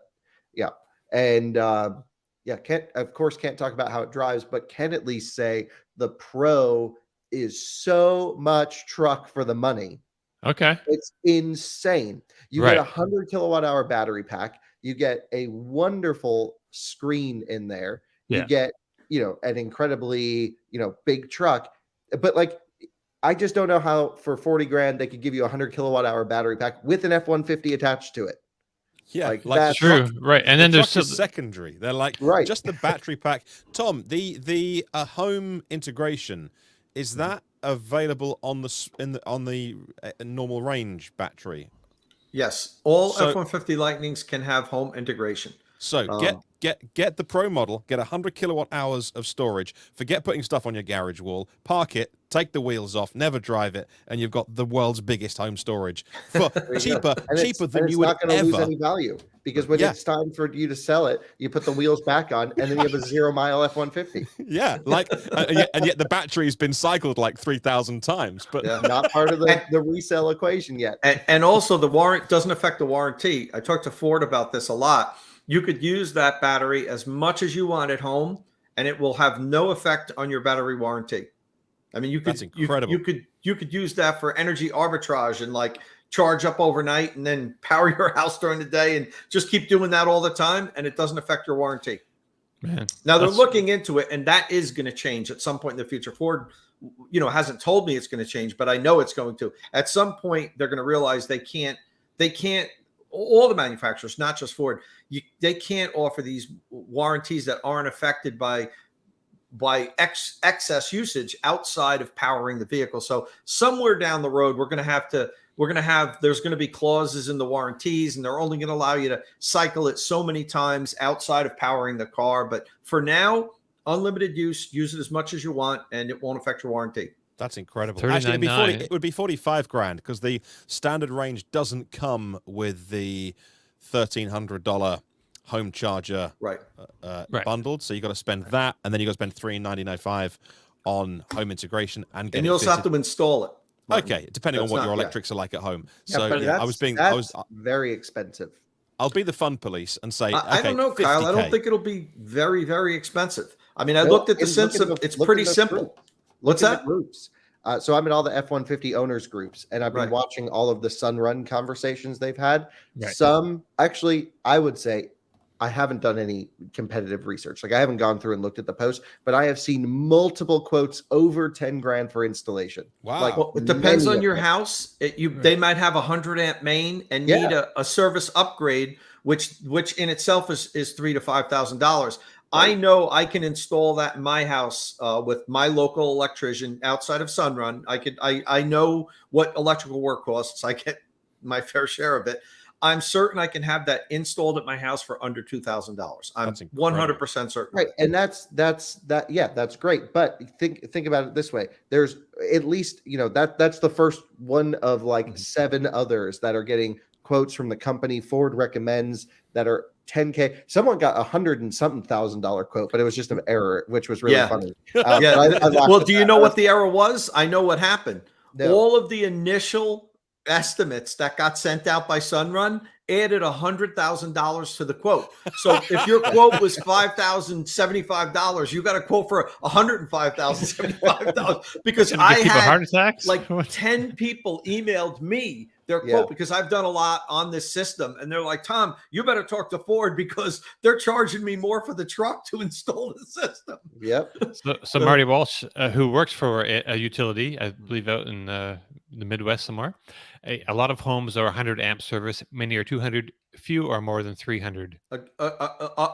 yeah. And can't talk about how it drives, but can at least say the Pro is so much truck for the money. Okay. It's insane. You get a 100 kilowatt hour battery pack. You get a wonderful screen in there. Yeah. You get, an incredibly, big truck. But like, I just don't know how for 40 grand they could give you a 100 kilowatt hour battery pack with an F-150 attached to it. Yeah, like that's true. Right. And then there's secondary. They're like just the battery pack. Tom, the home integration, is that available on the normal range battery? Yes, all F-150 Lightnings can have home integration. So get the Pro model, get 100 kilowatt hours of storage, forget putting stuff on your garage wall, park it, take the wheels off, never drive it, and you've got the world's biggest home storage for cheaper than you would not going to ever lose any value, because when it's time for you to sell it, you put the wheels back on, and then you have a 0-mile F-150. Yeah, like and yet the battery's been cycled like 3,000 times, but not part of the resale equation yet. And also the warrant doesn't affect the warranty. I talked to Ford about this a lot. You could use that battery as much as you want at home, and it will have no effect on your battery warranty. I mean, that's incredible. You could use that for energy arbitrage and like charge up overnight and then power your house during the day and just keep doing that all the time, and it doesn't affect your warranty. Man, now they're looking into it, and that is going to change at some point in the future. Ford, hasn't told me it's going to change, but I know it's going to. At some point, they're going to realize they can't. All the manufacturers, not just Ford, they can't offer these warranties that aren't affected by excess usage outside of powering the vehicle. So somewhere down the road, there's going to be clauses in the warranties, and they're only going to allow you to cycle it so many times outside of powering the car. But for now, unlimited use it as much as you want, and it won't affect your warranty. That's incredible. Actually, it would be 45 grand, because the standard range doesn't come with the $1,300 home charger bundled. So you got to spend that, and then you got to spend $399.95 on home integration, and you also have to install it. Okay, depending on what your electrics are like at home. So I was very expensive. I'll be the fun police and say, I don't know, Kyle. 50K. I don't think it'll be very, very expensive. I mean, I looked at the sense of it's pretty simple. What's that? Groups. So I'm in all the F-150 owners groups, and I've been watching all of the Sunrun conversations they've had. Right. Some, actually, I would say, I haven't done any competitive research. Like, I haven't gone through and looked at the post, but I have seen multiple quotes over 10 grand for installation. Wow. Like, it depends on your house. They might have a 100-amp main and need a service upgrade, which in itself is $3,000 to $5,000. I know I can install that in my house with my local electrician outside of Sunrun. I know what electrical work costs. I get my fair share of it. I'm certain I can have that installed at my house for under $2,000. I'm 100% certain. Right, and that's great. But think about it this way: there's at least that's the first one of like 7 others that are getting quotes from the company Ford recommends that are $10K. Someone got $100 and something $1,000 quote, but it was just an error, which was really funny. Well, do you know what the error was? I know what happened. No. All of the initial estimates that got sent out by Sunrun added $100,000 to the quote. So if your quote was $5,075, you got a quote for $105,075 because I had like 10 people emailed me their quote because I've done a lot on this system, and they're like, Tom, you better talk to Ford because they're charging me more for the truck to install the system. Yep. So Marty Walsh, who works for a utility, I believe out in the Midwest somewhere, a lot of homes are 100 amp service, many are 200, few are more than 300.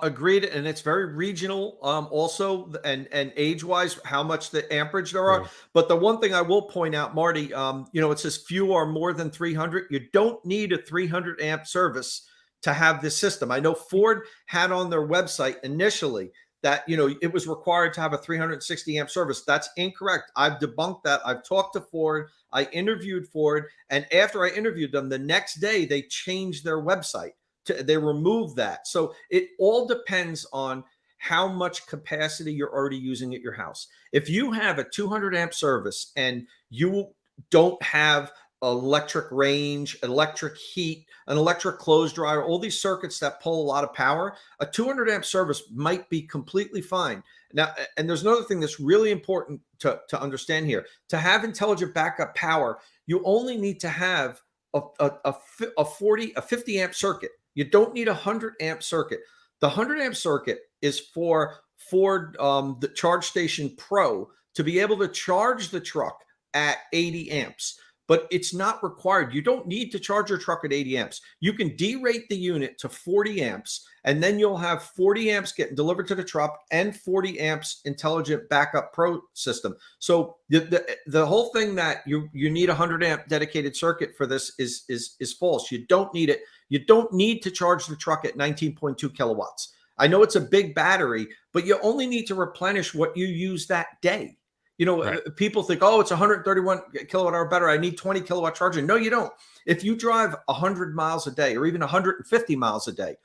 Agreed, and it's very regional also, and age-wise, how much the amperage there are. Right. But the one thing I will point out, Marty, it says few are more than 300. You don't need a 300 amp service to have this system. I know Ford had on their website initially that, it was required to have a 360 amp service. That's incorrect. I've debunked that. I've talked to Ford. I interviewed Ford. And after I interviewed them, the next day they changed their website. They removed that. So it all depends on how much capacity you're already using at your house. If you have a 200 amp service and you don't have electric range, electric heat, an electric clothes dryer, all these circuits that pull a lot of power, a 200 amp service might be completely fine. Now, and there's another thing that's really important to understand here. To have intelligent backup power, you only need to have a 50 amp circuit. You don't need a 100 amp circuit. The 100 amp circuit is for the Charge Station Pro to be able to charge the truck at 80 amps. but it's not required. You don't need to charge your truck at 80 amps. You can derate the unit to 40 amps, and then you'll have 40 amps getting delivered to the truck and 40 amps intelligent backup pro system. So the whole thing that you need a 100 amp dedicated circuit for this is false. You don't need it. You don't need to charge the truck at 19.2 kilowatts. I know it's a big battery, but you only need to replenish what you use that day. You know, right. People think, oh, it's 131 kilowatt hour battery. I need 20 kilowatt charging. No, you don't. If you drive 100 miles a day or even 150 miles a day,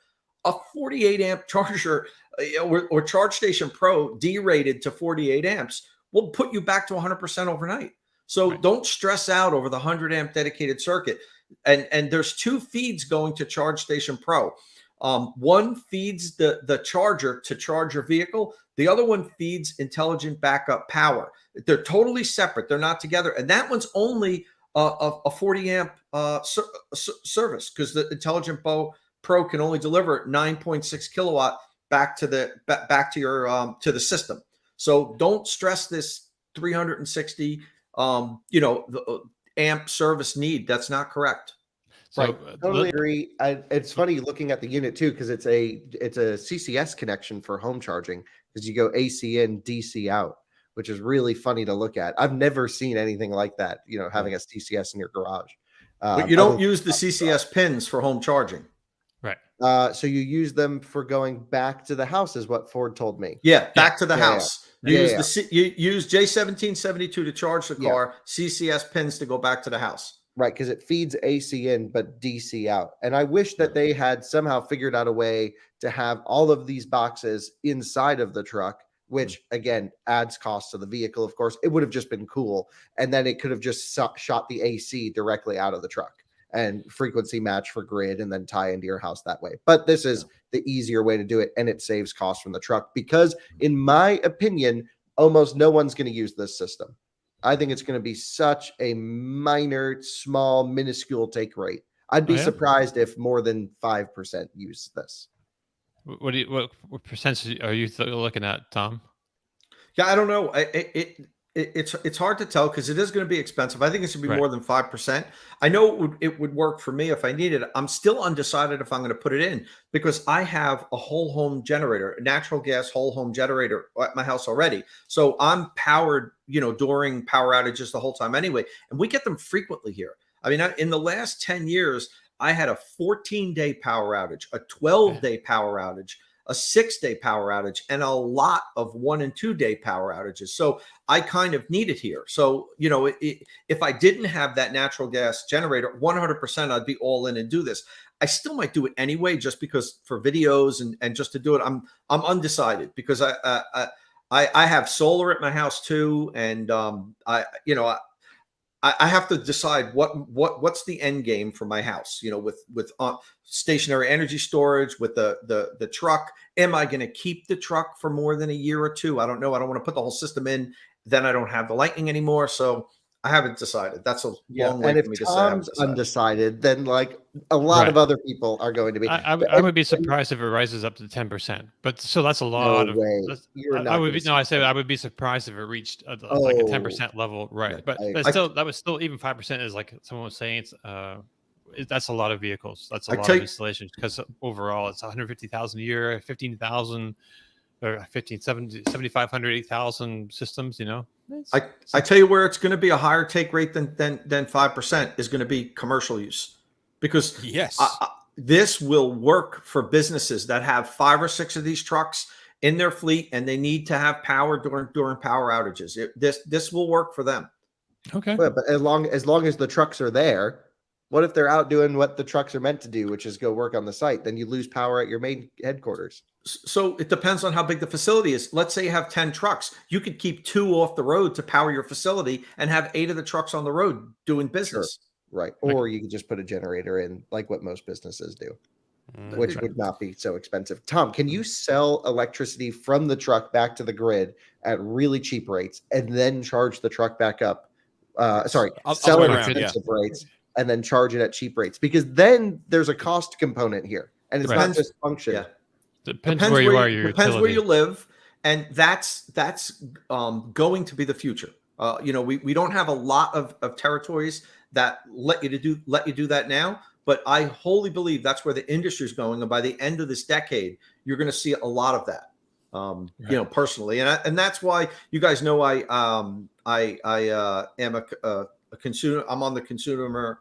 a 48 amp charger or Charge Station Pro derated to 48 amps will put you back to 100% overnight. So don't stress out over the 100 amp dedicated circuit. And there's 2 feeds going to Charge Station Pro. One feeds the charger to charge your vehicle. The other one feeds intelligent backup power. They're totally separate. They're not together. And that one's only a 40 amp service, because the intelligent Pro can only deliver 9.6 kilowatt back to the system. So don't stress this 360 the amp service need. That's not correct. So, right. Totally agree. It's funny looking at the unit too, because it's a CCS connection for home charging, because you go AC in, DC out, which is really funny to look at. I've never seen anything like that, having a CCS in your garage. But you don't use the CCS pins for home charging. Right. So you use them for going back to the house, is what Ford told me. Yeah, back to the house. You use J1772 to charge the car, CCS pins to go back to the house. Right, because it feeds AC in but DC out. And I wish that they had somehow figured out a way to have all of these boxes inside of the truck, which again adds cost to the vehicle. Of course, it would have just been cool. And then it could have just shot the AC directly out of the truck and frequency match for grid and then tie into your house that way. But this is the easier way to do it, and it saves cost from the truck, because in my opinion, almost no one's going to use this system. I think it's going to be such a minor, small, minuscule take rate. I'd be surprised if more than 5% use this. What percentage are you looking at, Tom? Yeah, I don't know. It's hard to tell, because it is going to be expensive. I think it's going to be more than 5%. I know it would work for me if I needed it. I'm still undecided if I'm going to put it in, because I have a whole home generator, a natural gas whole home generator at my house already. So I'm powered, during power outages the whole time anyway. And we get them frequently here. I mean, in the last 10 years, I had a 14-day power outage, a 12-day power outage, a 6-day power outage, and a lot of 1 and 2 day power outages. So I kind of need it here. So, if I didn't have that natural gas generator, 100% I'd be all in and do this. I still might do it anyway, just because for videos and just to do it. I'm undecided, because I have solar at my house too. And I have to decide what's the end game for my house, with stationary energy storage, with the truck. Am I going to keep the truck for more than a year or two? I don't know. I don't want to put the whole system in. Then I don't have the lightning anymore. So I haven't decided. That's a long way for me to say. And if Tom's undecided, then like a lot of other people are going to be. I would be surprised if it rises up to 10%. But so that's a lot of. I would be surprised if it reached like a 10% level, right? But that was still even 5% is like someone was saying. That's a lot of vehicles. That's a lot of installations, because overall it's 150,000 a year, 15,000. Or 7,500, 8,000 systems, I tell you where it's going to be a higher take rate than 5% is going to be commercial use, because this will work for businesses that have 5 or 6 of these trucks in their fleet, and they need to have power during power outages. This will work for them. Okay. But as long as the trucks are there, what if they're out doing what the trucks are meant to do, which is go work on the site? Then you lose power at your main headquarters. So it depends on how big the facility is. Let's say you have 10 trucks. You could keep 2 off the road to power your facility and have 8 of the trucks on the road doing business. Sure. Right. Or you could just put a generator in, like what most businesses do, which would not be so expensive. Tom, can you sell electricity from the truck back to the grid at really cheap rates and then charge the truck back up? Sell it at expensive rates and then charge it at cheap rates, because then there's a cost component here, and it's not just function. Yeah. Depends where you are. Depends where you live, and that's going to be the future. We don't have a lot of territories that let you do that now. But I wholly believe that's where the industry is going, and by the end of this decade, you're going to see a lot of that. Personally, and that's why you guys know I am a consumer. I'm on the consumer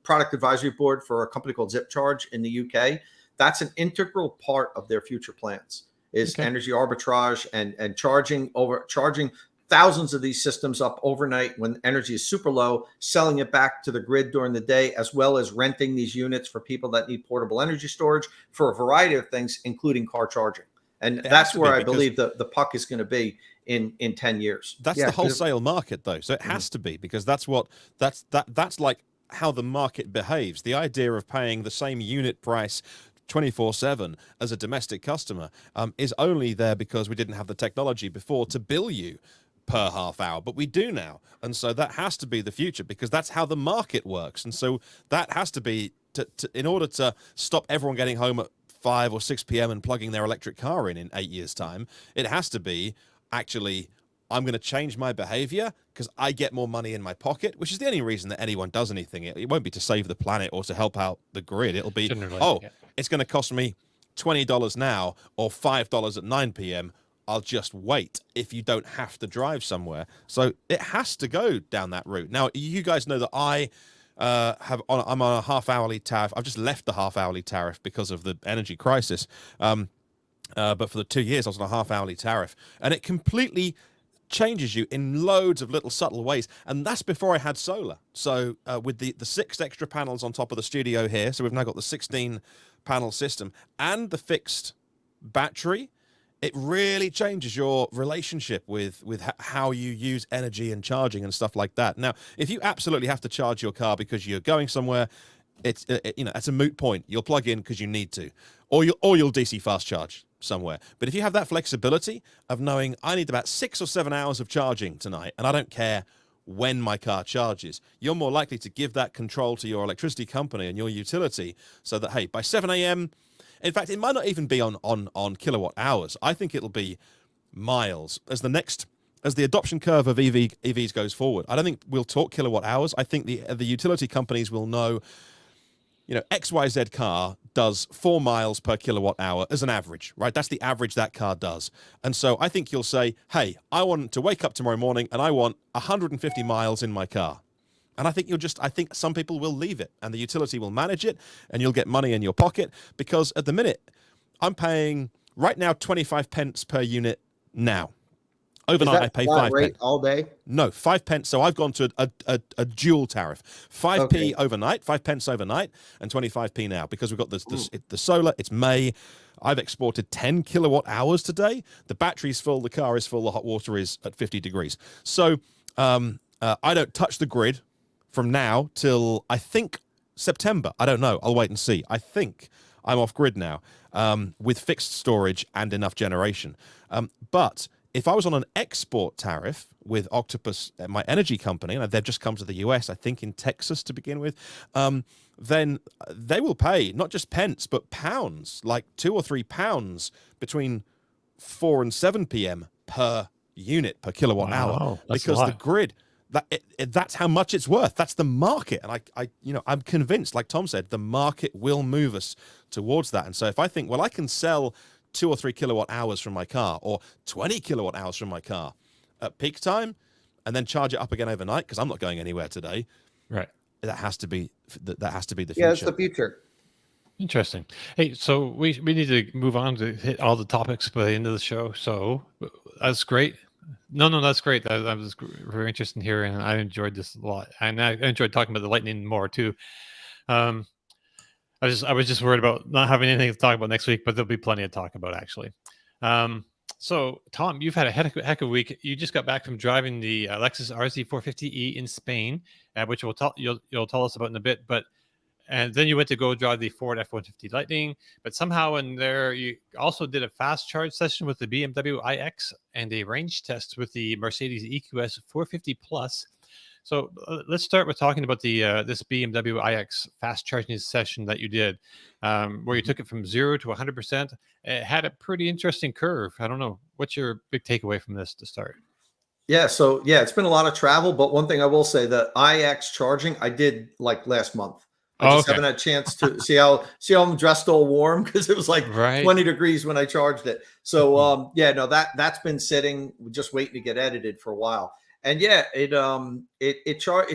product advisory board for a company called ZipCharge in the UK. That's an integral part of their future plans is energy arbitrage and charging thousands of these systems up overnight when energy is super low, selling it back to the grid during the day, as well as renting these units for people that need portable energy storage for a variety of things, including car charging. And that's where I believe the puck is going to be in 10 years. That's the wholesale market, though. So it has to be, because that's like how the market behaves. The idea of paying the same unit price 24/7 as a domestic customer is only there because we didn't have the technology before to bill you per half hour, but we do now. And so that has to be the future, because that's how the market works. And so that has to be in order to stop everyone getting home at 5 or 6 p.m. and plugging their electric car in 8 years' time. It has to be, actually, I'm going to change my behavior because I get more money in my pocket, which is the only reason that anyone does anything. It won't be to save the planet or to help out the grid. It'll be, it's going to cost me $20 now or $5 at 9 p.m. I'll just wait if you don't have to drive somewhere. So it has to go down that route. Now, you guys know that I'm on a half-hourly tariff. I've just left the half-hourly tariff because of the energy crisis. But for the 2 years, I was on a half-hourly tariff. And it completely changes you in loads of little subtle ways. And that's before I had solar. So with the 6 extra panels on top of the studio here, so we've now got the 16-panel system and the fixed battery, it really changes your relationship with how you use energy and charging and stuff like that. Now, if you absolutely have to charge your car because you're going somewhere, it's a moot point. You'll plug in because you need to, or you'll DC fast charge somewhere. But if you have that flexibility of knowing I need about 6 or 7 hours of charging tonight, and I don't care when my car charges, you're more likely to give that control to your electricity company and your utility, so that, hey, by 7 a.m., in fact, it might not even be on kilowatt hours. I think it'll be miles as the adoption curve of EVs goes forward. I don't think we'll talk kilowatt hours. I think the utility companies will know, XYZ car does 4 miles per kilowatt hour as an average, right? That's the average that car does. And so I think you'll say, hey, I want to wake up tomorrow morning and I want 150 miles in my car. And I think some people will leave it and the utility will manage it and you'll get money in your pocket, because at the minute I'm paying right now 25 pence per unit now. Overnight I pay 5 rate pence all day. No, 5 pence. So I've gone to a dual tariff, 5p overnight, 5 pence overnight, and 25p now, because we've got the solar. It's May. I've exported 10 kilowatt hours today. The battery's full. The car is full. The hot water is at 50 degrees. So I don't touch the grid from now till I think September. I don't know. I'll wait and see. I think I'm off grid now with fixed storage and enough generation. But if I was on an export tariff with Octopus, my energy company, and they've just come to the US, I think in Texas to begin with, then they will pay not just pence, but pounds, like 2 or 3 pounds between 4 and 7 p.m. per unit, per kilowatt hour, because the grid, that's how much it's worth. That's the market. And I'm convinced, like Tom said, the market will move us towards that. And so if I think, well, I can sell 2 or 3 kilowatt hours from my car, or 20 kilowatt hours from my car at peak time, and then charge it up again overnight, because I'm not going anywhere today. Right. That has to be the future. Yeah, it's the future. Interesting. Hey, so we need to move on to hit all the topics by the end of the show. So that's great. No, that's great. That was very interesting here, and I enjoyed this a lot. And I enjoyed talking about the Lightning more too. I was just worried about not having anything to talk about next week, but there'll be plenty to talk about actually. So Tom, you've had a heck of a week. You just got back from driving the Lexus RZ 450e in Spain, which you'll tell us about in a bit. And then you went to go drive the Ford F-150 Lightning, but somehow in there you also did a fast charge session with the BMW iX and a range test with the Mercedes EQS 450 Plus. So let's start with talking about the this BMW iX fast charging session that you did, where you took it from 0 to 100%. It had a pretty interesting curve. I don't know. What's your big takeaway from this to start? Yeah, so yeah, it's been a lot of travel, but one thing I will say, the IX charging I did like last month. I just haven't had a chance to see how I'm dressed all warm because it was like 20 degrees when I charged it. So yeah, no, that's been sitting, just waiting to get edited for a while. And yeah, it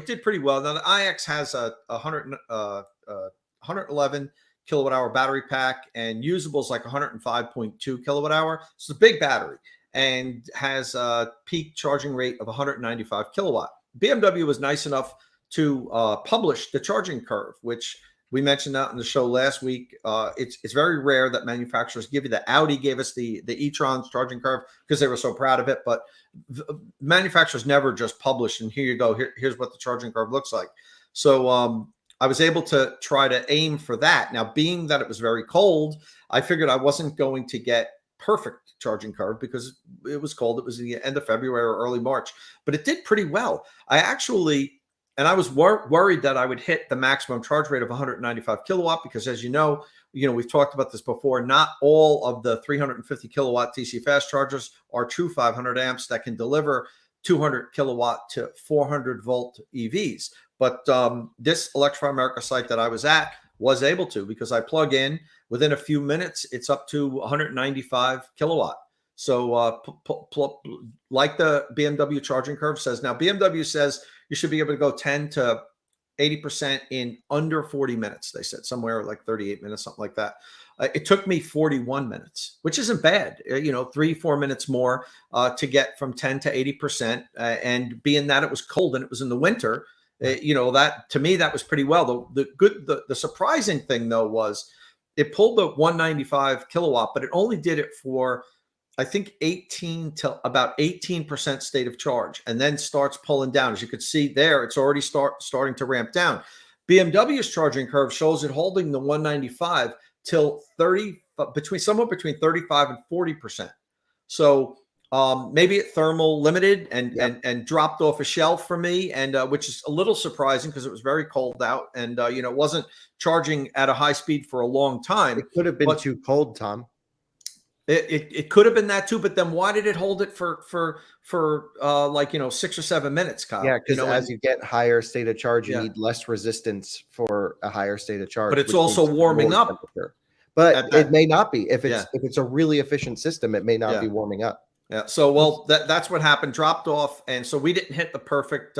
did pretty well. Now the IX has a 111 kilowatt hour battery pack, and usable is like 105.2 kilowatt hour. So it's a big battery, and has a peak charging rate of 195 kilowatt. BMW was nice enough to publish the charging curve, which we mentioned that in the show last week. It's very rare that manufacturers give you the Audi gave us the e-tron's charging curve because they were so proud of it, but manufacturers never just publish and here you go, here's what the charging curve looks like. So I was able to try to aim for that. Now, being that it was very cold, I figured I wasn't going to get perfect charging curve because it was cold. It was the end of February or early March, but it did pretty well. And I was worried that I would hit the maximum charge rate of 195 kilowatt because, as you know, we've talked about this before. Not all of the 350 kilowatt DC fast chargers are true 500 amps that can deliver 200 kilowatt to 400 volt EVs. But this Electrify America site that I was at was able to, because I plug in within a few minutes, it's up to 195 kilowatt. So like the BMW charging curve says, now BMW says you should be able to go 10 to 80% in under 40 minutes. They said somewhere like 38 minutes, something like that. It took me 41 minutes, which isn't bad. 3-4 minutes more to get from 10 to 80%. And being that it was cold and it was in the winter, that to me, that was pretty well. The surprising thing though was it pulled the 195 kilowatt, but it only did it for, I think, 18 to about 18% state of charge, and then starts pulling down. As you could see there, it's already starting to ramp down. BMW's charging curve shows it holding the 195 till somewhere between 35 and 40%. So maybe it thermal limited and dropped off a shelf for me, and which is a little surprising because it was very cold out, and it wasn't charging at a high speed for a long time. It could have been too cold, Tom. It could have been that too, but then why did it hold it for 6 or 7 minutes, Kyle? Yeah, because as you get higher state of charge, you need less resistance for a higher state of charge. But it's also warming up. But it may not be. If it's a really efficient system, it may not be warming up. Yeah. So that's what happened. Dropped off, and so we didn't hit the perfect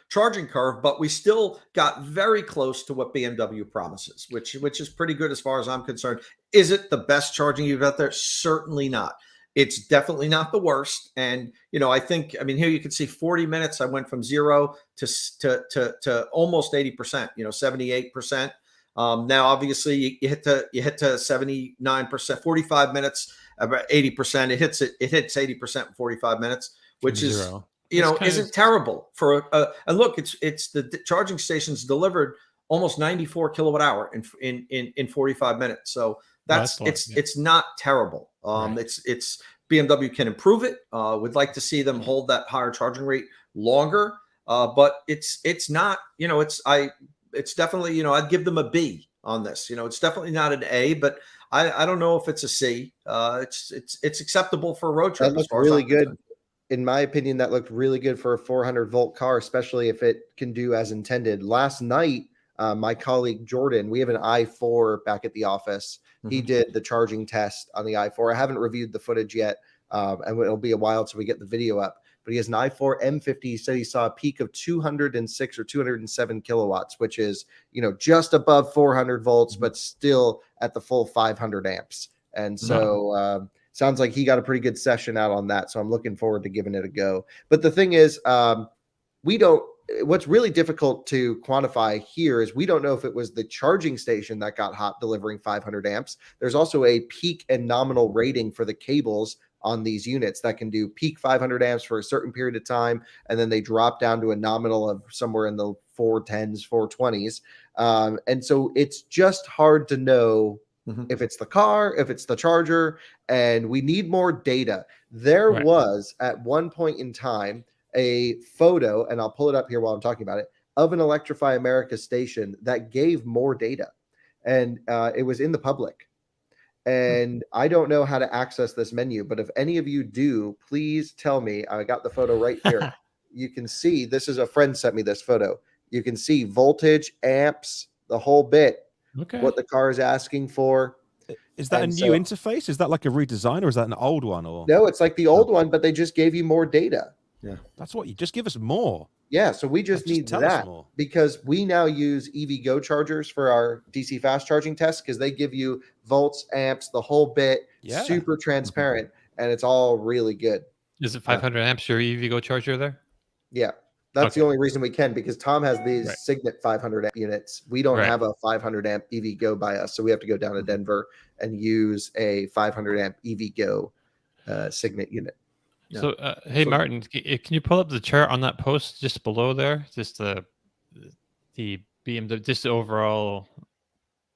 charging curve, but we still got very close to what BMW promises, which is pretty good as far as I'm concerned. Is it the best charging you've out there? Certainly not. It's definitely not the worst. And I think, here you can see 40 minutes. I went from 0 to almost 80%. 78%. Now, obviously, you hit to 79%. 45 minutes, about 80%. It hits 80% in 45 minutes, which is isn't terrible for and look, it's the charging stations delivered almost 94 kilowatt hour in 45 minutes. So it's not terrible. It's BMW can improve it. Would like to see them hold that higher charging rate longer. But it's not, it's definitely, I'd give them a B on this. It's definitely not an A, but I don't know if it's a C. It's acceptable for a road trip. That looks really good. In my opinion, that looked really good for a 400 volt car, especially if it can do as intended. Last night, my colleague Jordan, we have an i4 back at the office. He did the charging test on the i4. I haven't reviewed the footage yet, and it'll be a while till we get the video up. But he has an i4 M50. He said he saw a peak of 206 or 207 kilowatts, which is, just above 400 volts, but still at the full 500 amps. And so sounds like he got a pretty good session out on that. So I'm looking forward to giving it a go. But the thing is, what's really difficult to quantify here is we don't know if it was the charging station that got hot delivering 500 amps. There's also a peak and nominal rating for the cables on these units that can do peak 500 amps for a certain period of time, and then they drop down to a nominal of somewhere in the 410s, 420s. And so it's just hard to know if it's the car, if it's the charger, and we need more data. There was at one point in time a photo, and I'll pull it up here while I'm talking about it, of an Electrify America station that gave more data, and it was in the public. And I don't know how to access this menu, but if any of you do, please tell me. I got the photo right here. You can see, this is a friend sent me this photo. You can see voltage, amps, the whole bit, what the car is asking for. Is that a new interface? Is that like a redesign, or is that an old one? Or no, it's like the old one, but they just gave you more data. Yeah, that's what you just give us more. Yeah, so we just need that because we now use EVgo chargers for our DC fast charging tests because they give you volts, amps, the whole bit, super transparent, and it's all really good. Is it 500 amps your EVgo charger there? Yeah, that's the only reason we can, because Tom has these Signet 500 amp units. We don't have a 500 amp EVgo by us, so we have to go down to Denver and use a 500 amp EVgo Signet unit. So, hey, Martin, can you pull up the chart on that post just below there? Just the BMW, just the overall.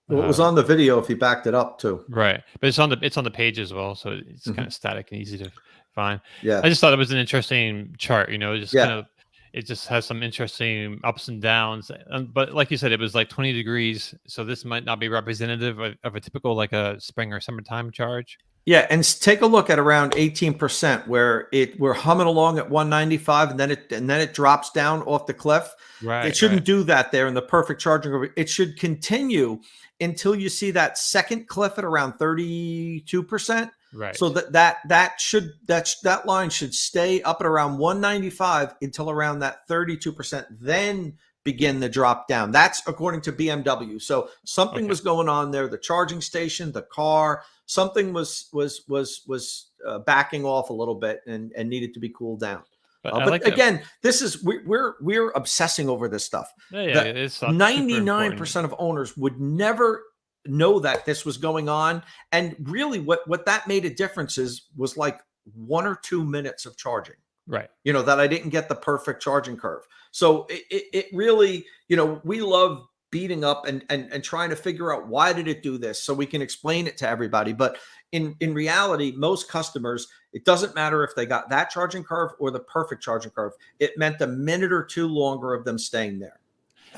Well, it was on the video if you backed it up too. Right, but it's on the page as well, so it's kind of static and easy to find. Yeah, I just thought it was an interesting chart. You know, just kind of, it just has some interesting ups and downs. But like you said, it was like 20 degrees, so this might not be representative of a typical like a spring or summertime charge. Yeah, and take a look at around 18% where we're humming along at 195 and then it drops down off the cliff. Right. It shouldn't do that there in the perfect charging curve. It should continue until you see that second cliff at around 32%. Right. So that line should stay up at around 195 until around that 32%, then begin the drop down. That's according to BMW. So something was going on there. The charging station, the car, something was backing off a little bit and needed to be cooled down. But again, this is we're obsessing over this stuff. It's 99% of owners would never know that this was going on, and really, what that made a difference was like 1 or 2 minutes of charging. Right. You know, that I didn't get the perfect charging curve. So it really, you know, we love beating up and trying to figure out why did it do this so we can explain it to everybody. But in reality, most customers, it doesn't matter if they got that charging curve or the perfect charging curve. It meant a minute or two longer of them staying there.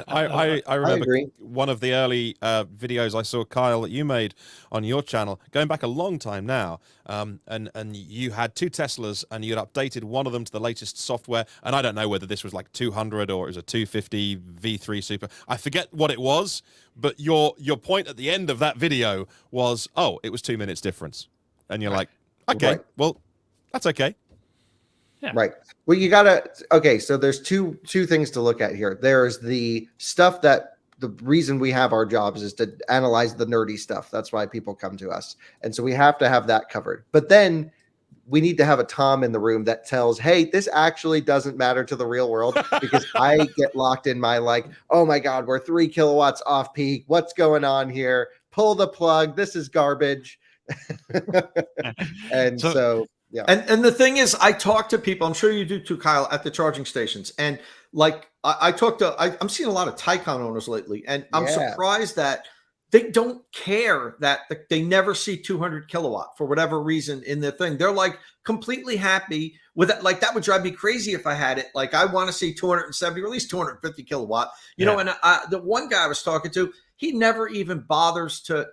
I remember one of the early videos I saw, Kyle, that you made on your channel, going back a long time now, and you had 2 Teslas and you had updated one of them to the latest software, and I don't know whether this was like 200 or it was a 250 V3 Super. I forget what it was, but your point at the end of that video was, oh, it was 2 minutes difference. And you're like, okay, well, that's okay. Yeah. Right. Well, you gotta, so there's two things to look at here. There's the stuff that the reason we have our jobs is to analyze the nerdy stuff. That's why people come to us. And so we have to have that covered. But then we need to have a Tom in the room that tells, hey, this actually doesn't matter to the real world, because I get locked in my like, oh my God, we're 3 kilowatts off peak. What's going on here? Pull the plug. This is garbage. And so yeah. And the thing is, I talk to people, I'm sure you do too, Kyle, at the charging stations. And like I'm seeing a lot of Taycan owners lately, and I'm surprised that they don't care that they never see 200 kilowatt for whatever reason in the thing. They're like completely happy with it. Like that would drive me crazy if I had it. Like I want to see 270 or at least 250 kilowatt, you know, and the one guy I was talking to, he never even bothers to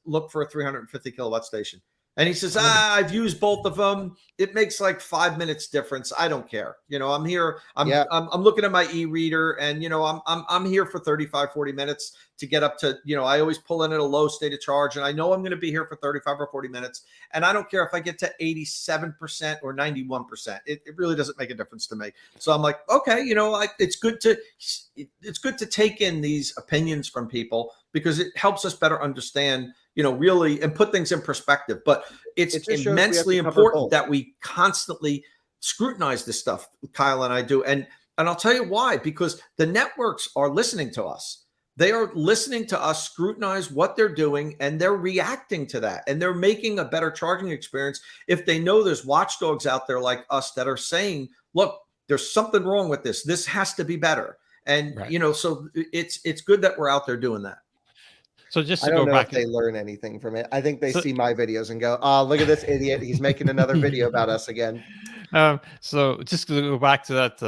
look for a 350 kilowatt station. And he says, I've used both of them. It makes like 5 minutes difference. I don't care. You know, I'm here. I'm looking at my e-reader, and, you know, I'm here for 35, 40 minutes to get up to, you know, I always pull in at a low state of charge, and I know I'm going to be here for 35 or 40 minutes. And I don't care if I get to 87% or 91%. It really doesn't make a difference to me. So I'm like, okay, you know, it's good to take in these opinions from people, because it helps us better understand, you know, really, and put things in perspective. But it's immensely important that we constantly scrutinize this stuff. Kyle and I do. And I'll tell you why, because the networks are listening to us. They are listening to us scrutinize what they're doing, and they're reacting to that. And they're making a better charging experience if they know there's watchdogs out there like us that are saying, look, there's something wrong with this. This has to be better. And, you know, so it's good that we're out there doing that. So just to go back, if they learn anything from it. I think they see my videos and go, "Oh, look at this idiot! He's making another video about us again." So just to go back to that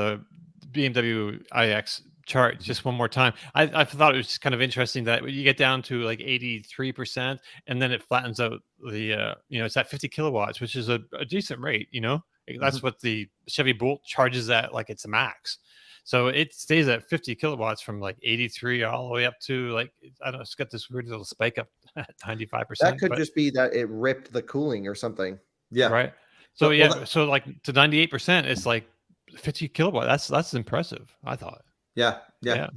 BMW iX, chart just one more time. I thought it was kind of interesting that you get down to like 83%, and then it flattens out the it's at 50 kilowatts, which is a decent rate. That's what the Chevy Bolt charges at, like it's a max. So it stays at 50 kilowatts from like 83 all the way up to like, I don't know, it's got this weird little spike up at 95%. That could just be that it ripped the cooling or something. Yeah. Right. So so like to 98%, it's like 50 kilowatt. That's impressive, I thought. Yeah.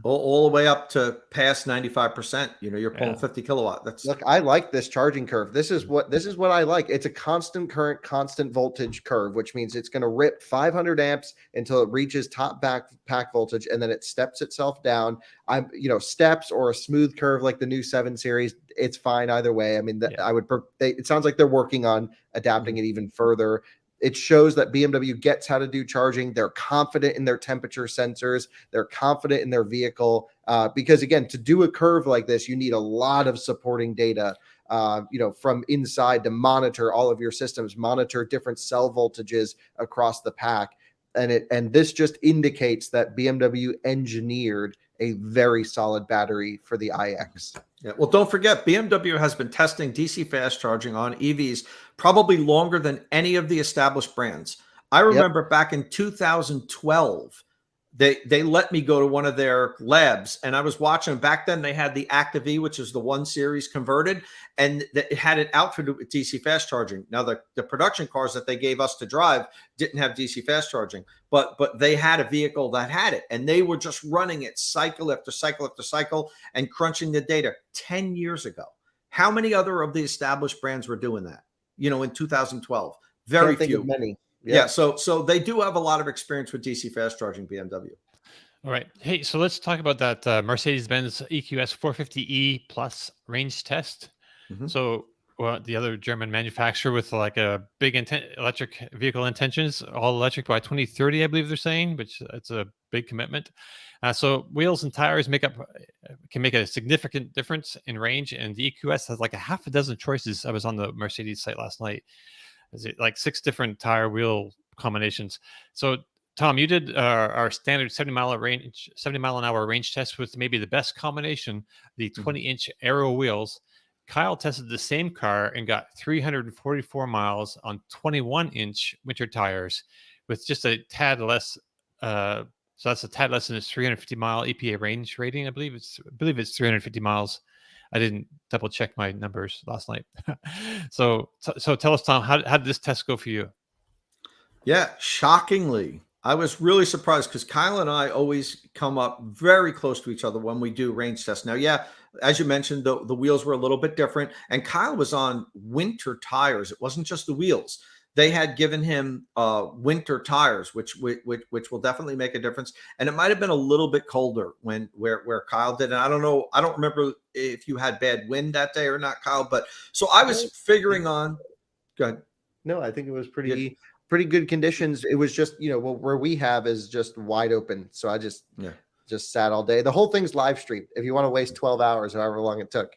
All the way up to past 95%. You're pulling 50 kilowatt. Look, I like this charging curve. This is what I like. It's a constant current, constant voltage curve, which means it's going to rip 500 amps until it reaches top pack voltage, and then it steps itself down. Steps or a smooth curve like the new 7 Series. It's fine either way. I mean, it sounds like they're working on adapting it even further. It shows that BMW gets how to do charging. They're confident in their temperature sensors. They're confident in their vehicle. Because again, to do a curve like this, you need a lot of supporting data, from inside to monitor all of your systems, monitor different cell voltages across the pack. And this just indicates that BMW engineered a very solid battery for the iX. Yeah. Well, don't forget, BMW has been testing DC fast charging on EVs probably longer than any of the established brands. I remember back in 2012, they let me go to one of their labs, and I was watching. Back then, they had the Active E, which is the 1 Series converted, and it had it outfitted with DC fast charging. Now, the production cars that they gave us to drive didn't have DC fast charging, but they had a vehicle that had it, and they were just running it cycle after cycle after cycle and crunching the data 10 years ago. How many other of the established brands were doing that? In 2012, very few. Many. Yeah. So they do have a lot of experience with DC fast charging, BMW. All right. Hey, so let's talk about that Mercedes-Benz EQS 450e Plus range test. So the other German manufacturer with like a big electric vehicle intentions, all electric by 2030, I believe they're saying, which it's a big commitment. So wheels and tires can make a significant difference in range, and the EQS has like a half a dozen choices. I was on the Mercedes site last night. Is it like 6 different tire wheel combinations? So Tom, you did our standard 70 mile an hour range test with maybe the best combination, the 20-inch aero wheels. Kyle tested the same car and got 344 miles on 21-inch winter tires with just a tad less. So that's a tad less than its 350 mile EPA range rating. I believe it's 350 miles. I didn't double check my numbers last night. So tell us, Tom, how did this test go for you? Yeah, shockingly, I was really surprised because Kyle and I always come up very close to each other when we do range tests. Now, yeah, as you mentioned, the wheels were a little bit different, and Kyle was on winter tires. It wasn't just the wheels. They had given him winter tires, which will definitely make a difference. And it might have been a little bit colder where Kyle did. And I don't know. I don't remember if you had bad wind that day or not, Kyle. But so I was figuring on. Go ahead. No, I think it was pretty good conditions. It was just, where we have is just wide open. So I just sat all day. The whole thing's live streamed. If you want to waste 12 hours, however long it took.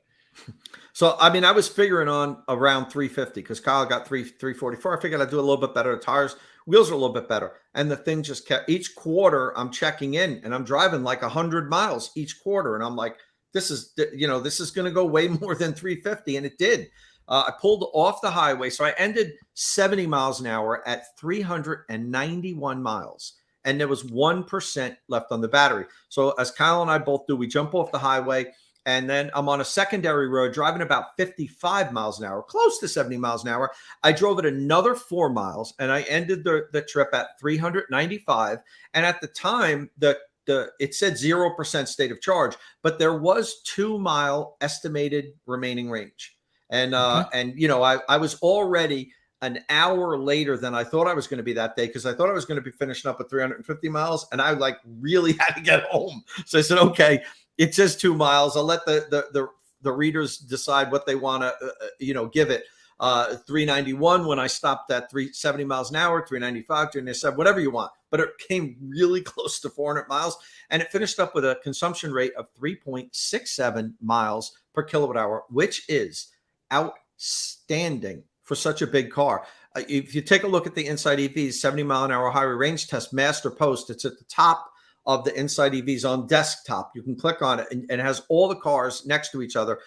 So, I mean, I was figuring on around 350 because Kyle got 344. I figured I'd do a little bit better. The tires, wheels are a little bit better. And the thing just kept, each quarter I'm checking in and I'm driving like 100 miles each quarter. And I'm like, this is going to go way more than 350. And it did. I pulled off the highway. So I ended 70 miles an hour at 391 miles. And there was 1% left on the battery. So as Kyle and I both do, we jump off the highway. And then I'm on a secondary road driving about 55 miles an hour, close to 70 miles an hour. I drove it another 4 miles and I ended the trip at 395. And at the time, it said 0% state of charge, but there was 2 mile estimated remaining range. And, I was already an hour later than I thought I was going to be that day because I thought I was going to be finishing up at 350 miles and I really had to get home. So I said, okay. It says 2 miles. I'll let the readers decide what they want to, give it. 391 when I stopped at 370 miles an hour, 395, 397, whatever you want. But it came really close to 400 miles. And it finished up with a consumption rate of 3.67 miles per kilowatt hour, which is outstanding for such a big car. If you take a look at the Inside EV's 70 mile an hour highway range test master post, it's at the top of the Inside EVs on desktop. You can click on it and it has all the cars next to each other.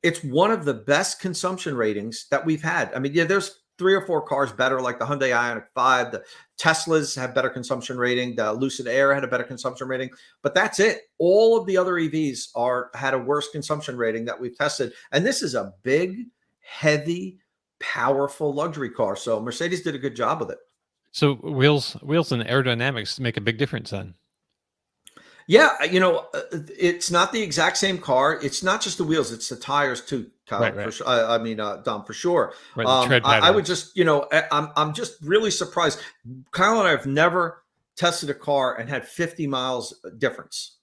It's one of the best consumption ratings that we've had. I mean, yeah, there's 3 or 4 cars better, like the Hyundai Ioniq 5. The Teslas have better consumption rating. The Lucid Air had a better consumption rating, but that's it. All of the other EVs had a worse consumption rating that we've tested. And this is a big, heavy, powerful luxury car. So Mercedes did a good job with it. So wheels and aerodynamics make a big difference then. Yeah, it's not the exact same car. It's not just the wheels; it's the tires too, Kyle. Right. For sure. Dom, for sure. Right, the tread I would just, I'm just really surprised. Kyle and I have never tested a car and had 50 miles difference.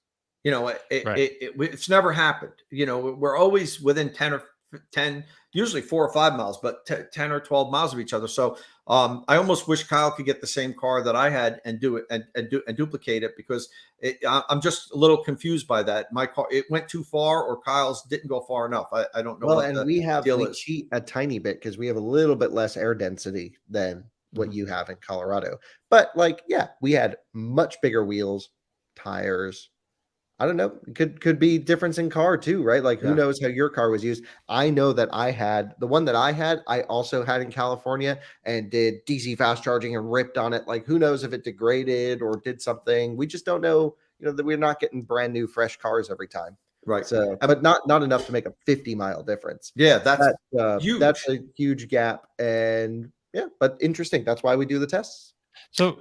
It's never happened. We're always within 10, usually 4 or 5 miles, but 10 or 12 miles of each other. So I almost wish Kyle could get the same car that I had and do it and duplicate it, because I'm just a little confused by that. My car, it went too far, or Kyle's didn't go far enough. I don't know. Well, and we cheat a tiny bit because we have a little bit less air density than what you have in Colorado. But we had much bigger wheels, tires. I don't know. It could be difference in car too, right? Like who knows how your car was used. I know that I had the one that I also had in California and did DC fast charging and ripped on it. Like who knows if it degraded or did something. We just don't know, that we're not getting brand new fresh cars every time. Right. So, but not enough to make a 50-mile difference. Yeah, that's huge. That's a huge gap. And but interesting. That's why we do the tests. So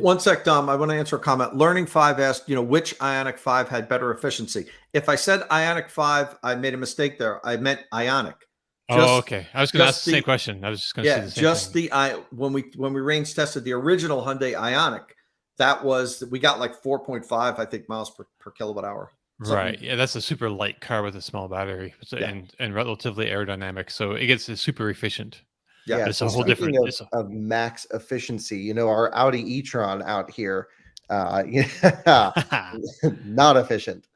one sec, Dom, I want to answer a comment. Learning 5 asked, which Ioniq 5 had better efficiency. If I said Ioniq 5, I made a mistake there. I meant Ioniq. Okay. I was going to ask the same question. I was just going to say the same thing. When we range tested the original Hyundai Ioniq, we got like 4.5, I think, miles per kilowatt hour. Right. Yeah, that's a super light car with a small battery and relatively aerodynamic. So it gets super efficient. Yeah, it's a whole different of max efficiency. Our Audi e-tron out here, not efficient,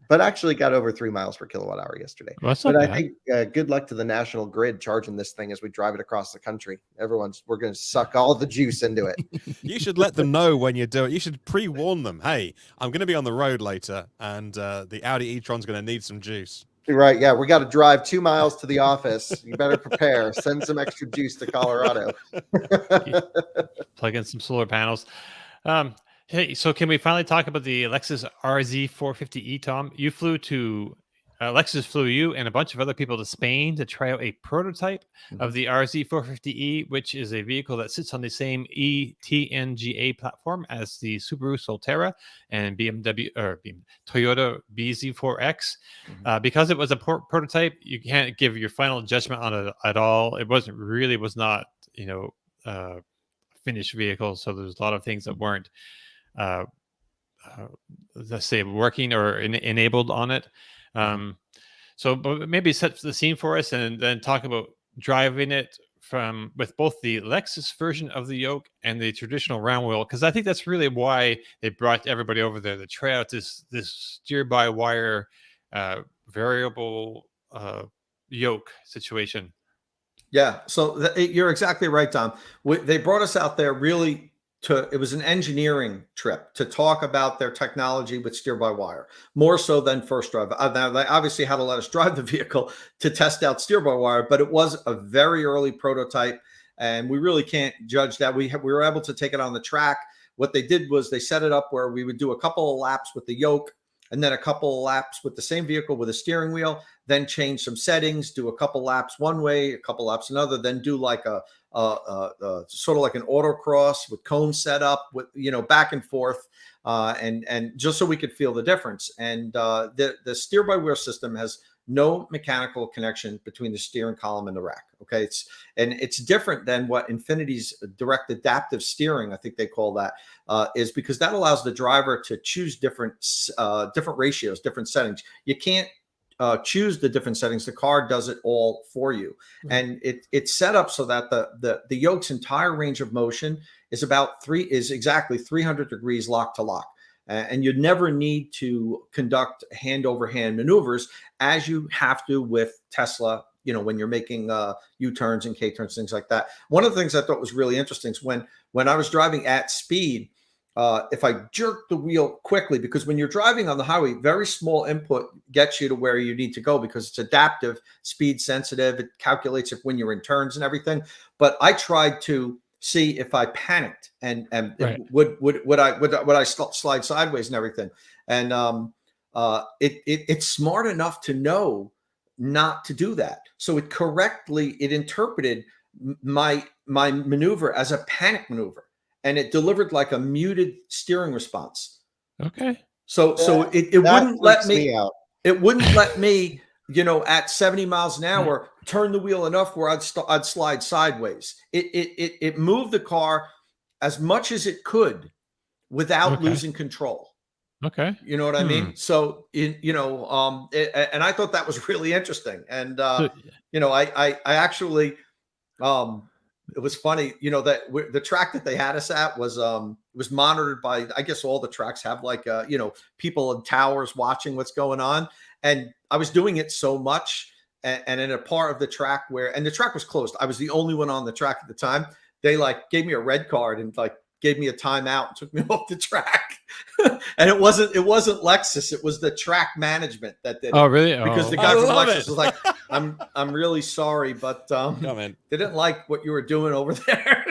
but actually got over 3 miles per kilowatt hour yesterday. Well, but I think good luck to the national grid charging this thing as we drive it across the country. We're going to suck all the juice into it. You should let them know when you do it. You should pre-warn them. Hey, I'm going to be on the road later, and the Audi e-tron's going to need some juice. Right. Yeah. We got to drive 2 miles to the office. You better prepare. Send some extra juice to Colorado. Plug in some solar panels. Hey, so can we finally talk about the Lexus RZ 450e, Tom? You flew to Lexus flew you and a bunch of other people to Spain to try out a prototype of the RZ 450e, which is a vehicle that sits on the same ETNGA platform as the Subaru Solterra and Toyota BZ4X. Because it was a prototype, you can't give your final judgment on it at all. It was not a finished vehicle, so there's a lot of things that weren't let's say working or enabled on it. But maybe set the scene for us and then talk about driving it with both the Lexus version of the Yoke and the traditional round wheel, because I think that's really why they brought everybody over there to try out this steer-by-wire variable yoke situation. Yeah, so you're exactly right, Tom. They brought us out there really it was an engineering trip to talk about their technology with steer-by-wire, more so than first drive. Now, they obviously had to let us drive the vehicle to test out steer-by-wire, but it was a very early prototype, and we really can't judge that. We were able to take it on the track. What they did was they set it up where we would do a couple of laps with the Yoke, and then a couple of laps with the same vehicle with a steering wheel, then change some settings, do a couple laps one way, a couple laps another, then do like a sort of like an autocross with cones set up with, back and forth, and just so we could feel the difference. And the steer-by-wire system has no mechanical connection between the steering column and the rack. Okay, it's different than what Infinity's direct adaptive steering, I think they call that, is, because that allows the driver to choose different ratios, different settings. You can't choose the different settings. The car does it all for you. And it's set up so that the Yoke's entire range of motion is exactly 300 degrees lock to lock. And you never need to conduct hand-over-hand maneuvers as you have to with Tesla, when you're making U-turns and K-turns, things like that. One of the things I thought was really interesting is when I was driving at speed, if I jerk the wheel quickly, because when you're driving on the highway, very small input gets you to where you need to go because it's adaptive, speed sensitive. It calculates if when you're in turns and everything. But I tried to see if I panicked and Right. would I slide sideways and everything. And it's smart enough to know not to do that. So it interpreted my maneuver as a panic maneuver. And it delivered like a muted steering response. Okay. So it wouldn't let me out. It wouldn't let me, at 70 miles an hour, turn the wheel enough where I'd slide sideways. It moved the car as much as it could without losing control. Okay. You know what I mean? So, and I thought that was really interesting. And, I actually, it was funny, that the track that they had us at was monitored by, I guess all the tracks have like, people in towers watching what's going on. And I was doing it so much. And in a part of the track and the track was closed. I was the only one on the track at the time. They gave me a red card and gave me a timeout and took me off the track. And it wasn't Lexus. It was the track managment that did it. Oh, really? Because the guy from Lexus was like, I'm really sorry, but they didn't like what you were doing over there.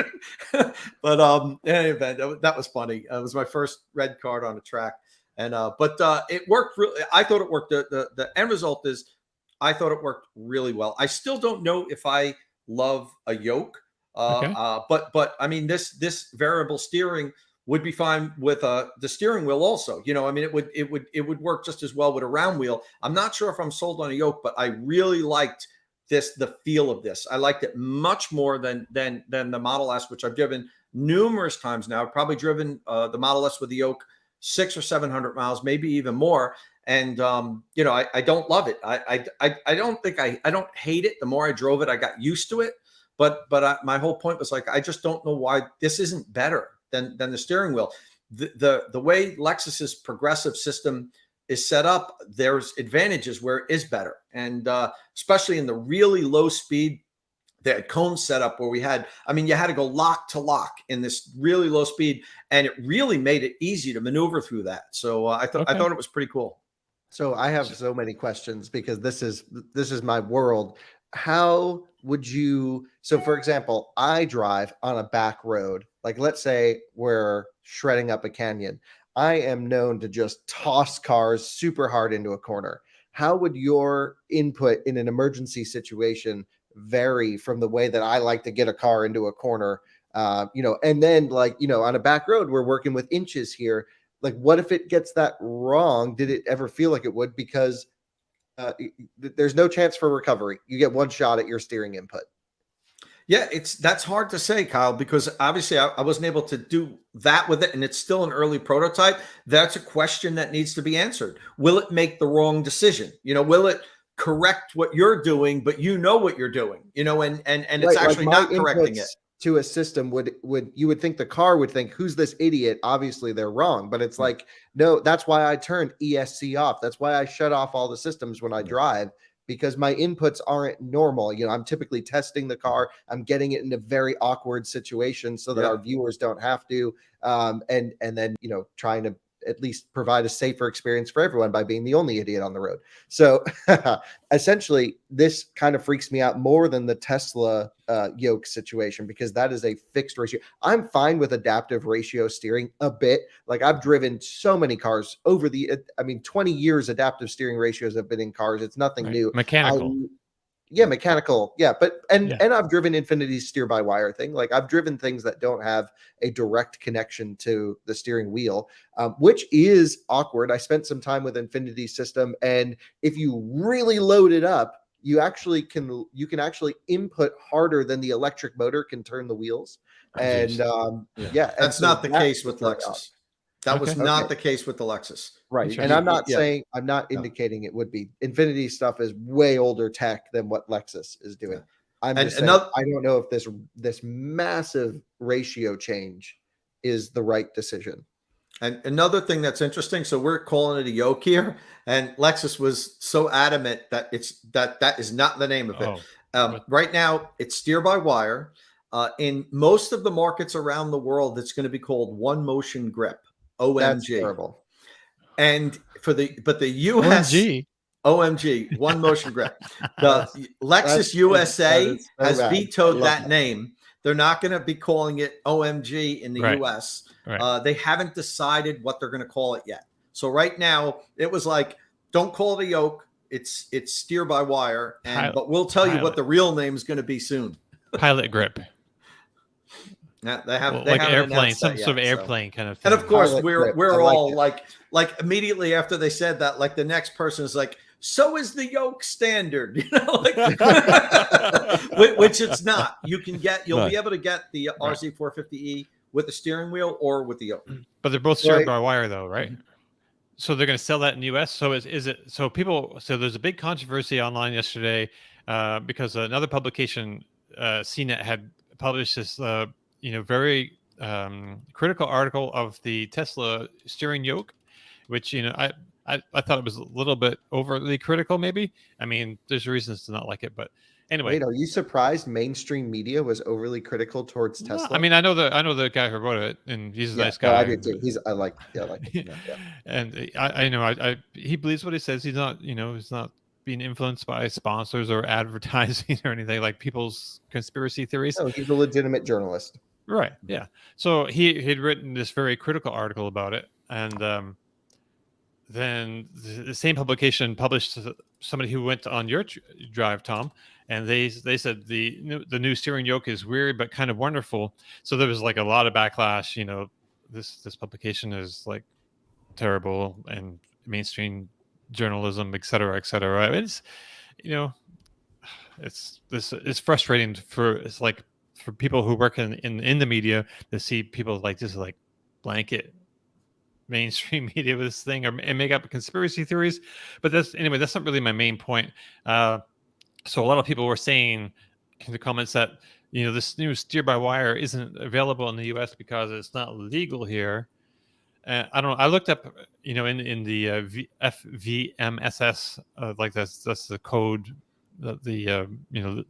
But in any event, that was funny. It was my first red card on a track. And but it worked really. I thought it worked. The end result is I thought it worked really well. I still don't know if I love a yoke. But I mean, this variable steering would be fine with the steering wheel also. I mean, it would work just as well with a round wheel. I'm not sure if I'm sold on a yoke, but I really liked the feel of this. I liked it much more than the Model S, which I've driven numerous times now. I've probably driven the Model S with the yoke 600 or 700 miles, maybe even more. And I don't love it. I don't hate it. The more I drove it, I got used to it. But my whole point was I just don't know why this isn't better than the steering wheel. The way Lexus's progressive system is set up, there's advantages where it is better. And especially in the really low speed, they had cone set up where you had to go lock to lock in this really low speed. And it really made it easy to maneuver through that. So I thought it was pretty cool. So I have so many questions because this is my world. How would you, so for example, I drive on a back road, let's say we're shredding up a canyon. I am known to just toss cars super hard into a corner. How would your input in an emergency situation vary from the way that I like to get a car into a corner? And then on a back road, we're working with inches here. What if it gets that wrong? Did it ever feel like it would? Because there's no chance for recovery. You get one shot at your steering input. Yeah, that's hard to say, Kyle, because obviously I wasn't able to do that with it, and it's still an early prototype. That's a question that needs to be answered. Will it make the wrong decision? Will it correct what you're doing, but what you're doing? And it's actually not correcting it. To a system you would think the car would think, who's this idiot? Obviously they're wrong, but it's no, that's why I turned ESC off. That's why I shut off all the systems when I drive, because my inputs aren't normal. I'm typically testing the car. I'm getting it in a very awkward situation so that our viewers don't have to, and then, trying to at least provide a safer experience for everyone by being the only idiot on the road. So essentially this kind of freaks me out more than the Tesla yoke situation, because that is a fixed ratio. I'm fine with adaptive ratio steering a bit. I've driven so many cars over 20 years, adaptive steering ratios have been in cars. It's nothing new. Mechanical. Mechanical. Yeah. But, and I've driven Infinity's steer by wire thing. I've driven things that don't have a direct connection to the steering wheel, which is awkward. I spent some time with Infinity's system, and if you really load it up, you can actually input harder than the electric motor can turn the wheels. And that's not the case with Lexus. That was not the case with the Lexus. Right. And I'm not saying, I'm not indicating it would be. Infinity stuff is way older tech than what Lexus is doing. I'm just saying, I don't know if this massive ratio change is the right decision. And another thing that's interesting, so we're calling it a yoke here, and Lexus was so adamant that that is not the name of it. Right now, it's steer by wire. In most of the markets around the world, it's going to be called one motion grip, OMG. That's terrible. And but the US OMG, one motion grip. The Lexus USA has vetoed that name. They're not going to be calling it OMG in the US. Right. They haven't decided what they're going to call it yet. So right now, it was like, don't call it a yoke. It's steer by wire, but we'll tell you what the real name is going to be soon. Pilot grip. Yeah, they have like airplane, some sort of airplane kind of thing. And of course, we're all like immediately after they said that, like the next person is like, so is the yoke standard, you know, like, which it's not. You'll be able to get the RZ 450e with the steering wheel or with the yoke. But they're both steered by wire, though, right? So they're going to sell that in the U.S. So is it? So people. So there's a big controversy online yesterday because another publication, CNET, had published this, very critical article of the Tesla steering yoke, which I thought it was a little bit overly critical. Maybe. I mean, there's reasons to not like it, but anyway. Wait, are you surprised mainstream media was overly critical towards Tesla? I mean, I know the guy who wrote it, and he's a nice guy. I do too. I like him. And I know he believes what he says. He's not, he's not being influenced by sponsors or advertising or anything like people's conspiracy theories. No, he's a legitimate journalist. Right. Yeah. So he had written this very critical article about it, and then the same publication published somebody who went on your drive, Tom, and they said the new steering yoke is weird but kind of wonderful. So there was like a lot of backlash. This publication is like terrible and mainstream journalism, et cetera, et cetera. It's it's frustrating for people who work in the media to see people like this like blanket mainstream media with this thing and make up conspiracy theories. But that's not really my main point. So a lot of people were saying in the comments that this new steer by wire isn't available in the US because it's not legal here. I don't know. I looked up in the FVMSS, like that's the code, the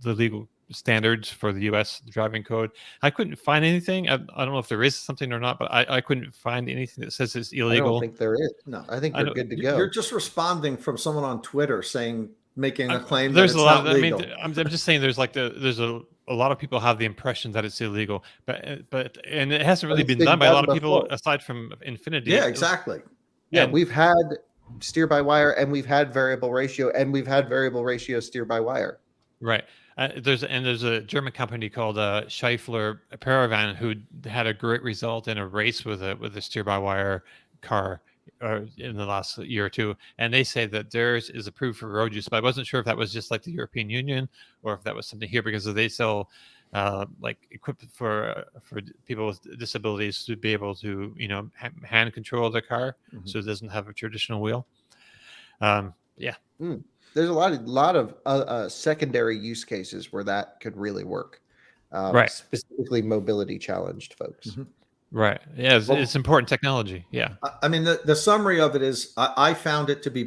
legal standards for the U.S. driving code. I couldn't find anything. I don't know if there is something or not, but I couldn't find anything that says it's illegal. I don't think there is. No, I think you're good to go. You're just responding from someone on Twitter making a claim there's that it's a lot. not legal. I'm just saying there's a lot of people have the impression that it's illegal, but and it hasn't really been done by a lot of people aside from Infinity. Yeah, exactly. Yeah, we've had steer by wire, and we've had variable ratio, and we've had variable ratio steer by wire. Right. There's a German company called Scheifler Paravan who had a great result in a race with a steer by wire car in the last year or two, and they say that theirs is approved for road use. But I wasn't sure if that was just like the European Union or if that was something here, because they sell like equipment for people with disabilities to be able to hand control their car, so it doesn't have a traditional wheel. There's a lot of secondary use cases where that could really work, right? Specifically, mobility challenged folks. Mm-hmm. Right. Yeah, it's important technology. Yeah. I mean, the summary of it is I found it to be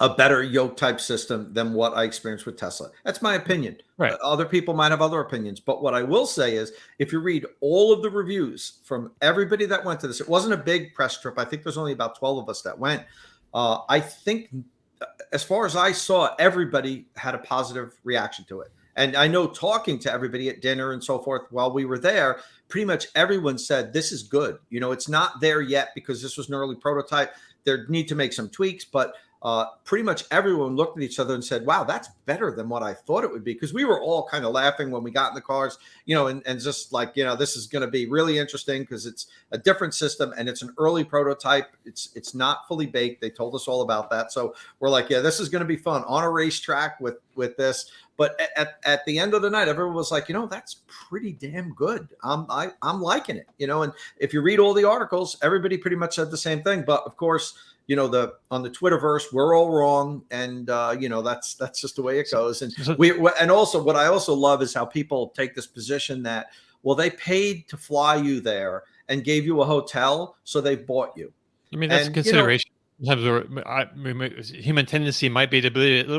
a better yoke type system than what I experienced with Tesla. That's my opinion. Right. Other people might have other opinions. But what I will say is, if you read all of the reviews from everybody that went to this, it wasn't a big press trip. I think there's only about 12 of us that went. I think as far as I saw, everybody had a positive reaction to it. And I know talking to everybody at dinner and so forth while we were there, pretty much everyone said, this is good. It's not there yet because this was an early prototype. They need to make some tweaks, but pretty much everyone looked at each other and said, wow, that's better than what I thought it would be. Because we were all kind of laughing when we got in the cars, and just like, this is going to be really interesting because it's a different system and it's an early prototype. It's not fully baked. They told us all about that. So we're like, yeah, this is going to be fun on a racetrack with this. But at the end of the night, everyone was like, that's pretty damn good. I'm liking it, and if you read all the articles, everybody pretty much said the same thing. But of course, on the Twitterverse, we're all wrong, and that's just the way it goes. And and also what I also love is how people take this position that, well, they paid to fly you there and gave you a hotel, so they bought you. I mean, that's a consideration. human tendency might be to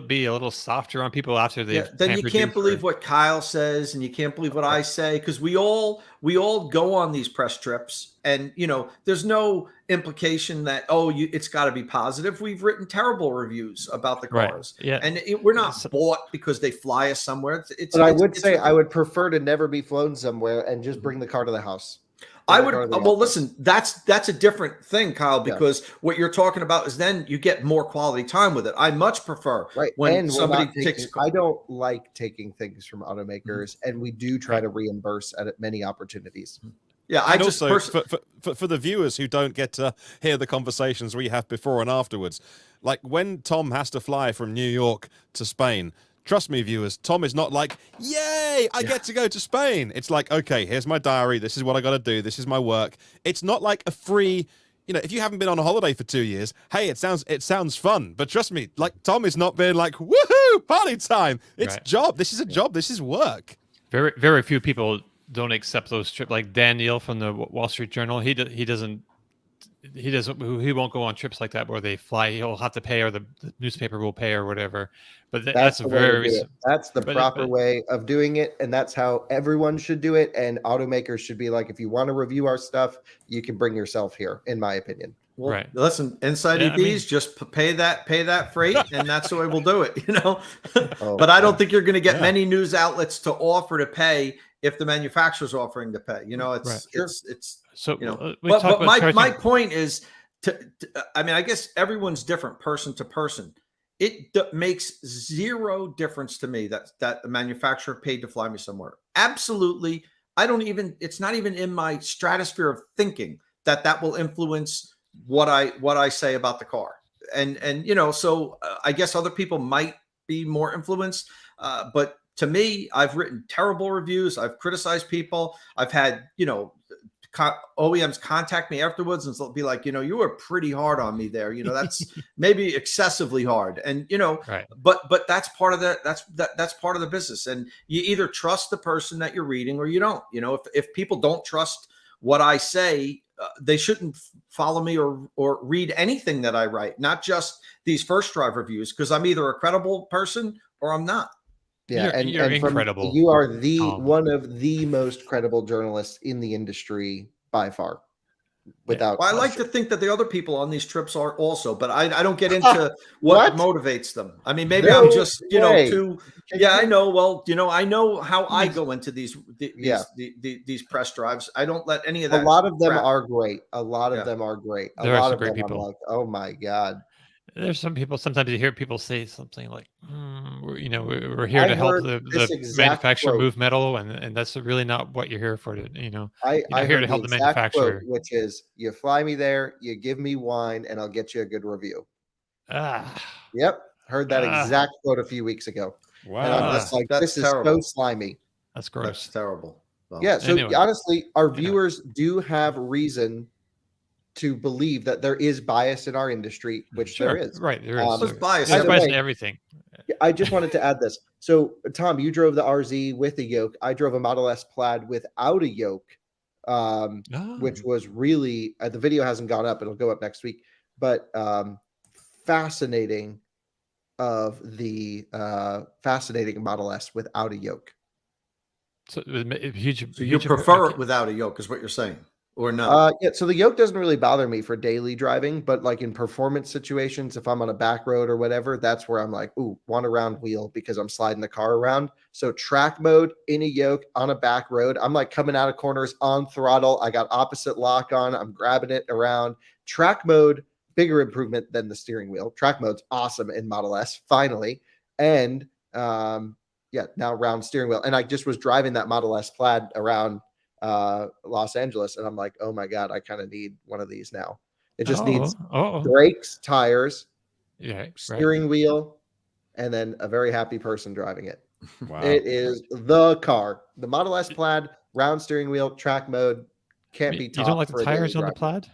be a little softer on people after they've. Then you can't believe what Kyle says, and you can't believe what I say, because we all go on these press trips, and there's no implication that it's got to be positive. We've written terrible reviews about the cars, and we're not bought because they fly us somewhere. But I would say I would prefer to never be flown somewhere and just bring the car to the house. I would. Well, listen, that's a different thing, Kyle, because what you're talking about is then you get more quality time with it. I much prefer when somebody takes. I don't like taking things from automakers, and we do try to reimburse at many opportunities. Yeah, and also for the viewers who don't get to hear the conversations we have before and afterwards, like when Tom has to fly from New York to Spain. Trust me, viewers, Tom is not like, yay, I get to go to Spain. It's like, okay, here's my diary. This is what I got to do. This is my work. It's not like a free, if you haven't been on a holiday for 2 years, hey, it sounds fun. But trust me, like Tom is not being like, woohoo, party time. It's job. This is a job. This is work. Very, very few people don't accept those trips. Like Daniel from the Wall Street Journal, he won't go on trips like that where they fly. He'll have to pay, or the newspaper will pay, or whatever. But that's the proper way of doing it, and that's how everyone should do it. And automakers should be like, if you want to review our stuff, you can bring yourself here, in my opinion. Well, listen, inside EVs, just pay that freight, and that's the way we'll do it. But I don't think you're going to get many news outlets to offer to pay if the manufacturer's offering to pay. It's. So, but my point is, I guess everyone's different, person to person. It makes zero difference to me that the manufacturer paid to fly me somewhere. Absolutely, it's not even in my stratosphere of thinking that will influence what I say about the car. And so I guess other people might be more influenced, but to me, I've written terrible reviews. I've criticized people. I've had OEMs contact me afterwards and be like, you were pretty hard on me there. That's maybe excessively hard. And, but that's part of that's part of the business. And you either trust the person that you're reading or you don't. If people don't trust what I say, they shouldn't follow me or read anything that I write, not just these first drive reviews, because I'm either a credible person or I'm not. Yeah, you're incredible. You are one of the most credible journalists in the industry by far. Without, I like to think that the other people on these trips are also, but I don't get into what motivates them. I mean, maybe I'm just too. Yeah, I know. Well, I know how I go into these press drives. I don't let any of that. A lot of them are great. A lot of them are great. A lot of them people. I'm like, oh my god. There's some people, sometimes you hear people say something like, we're here to help the manufacturer move metal, and that's really not what you're here for. You're here to help the manufacturer. Quote, which is, you fly me there, you give me wine, and I'll get you a good review. Yep. Heard that exact quote a few weeks ago. Wow. And I'm just like, this is so slimy. That's gross. That's terrible. Well, yeah. So honestly, our viewers do have reason to believe that there is bias in our industry, which there is. Right. There is. There's bias. There's bias in everything. I just wanted to add this. So, Tom, you drove the RZ with a yoke. I drove a Model S Plaid without a yoke, which was really, the video hasn't gone up. It'll go up next week. But fascinating fascinating Model S without a yoke. So, huge, so you prefer it without a yoke is what you're saying? Or no? Yeah, so the yoke doesn't really bother me for daily driving, but like in performance situations, if I'm on a back road or whatever, that's where I'm like, ooh, want a round wheel because I'm sliding the car around. So track mode in a yoke on a back road, I'm like coming out of corners on throttle. I got opposite lock on. I'm grabbing it around. Track mode, bigger improvement than the steering wheel. Track mode's awesome in Model S, finally. And now round steering wheel. And I just was driving that Model S Plaid around Los Angeles, and I'm like, oh my god, I kind of need one of these now. It just needs brakes, tires, steering wheel, and then a very happy person driving it. Wow. It is the car. The Model S Plaid, round steering wheel, track mode, can't be topped. You don't like the tires on the Plaid?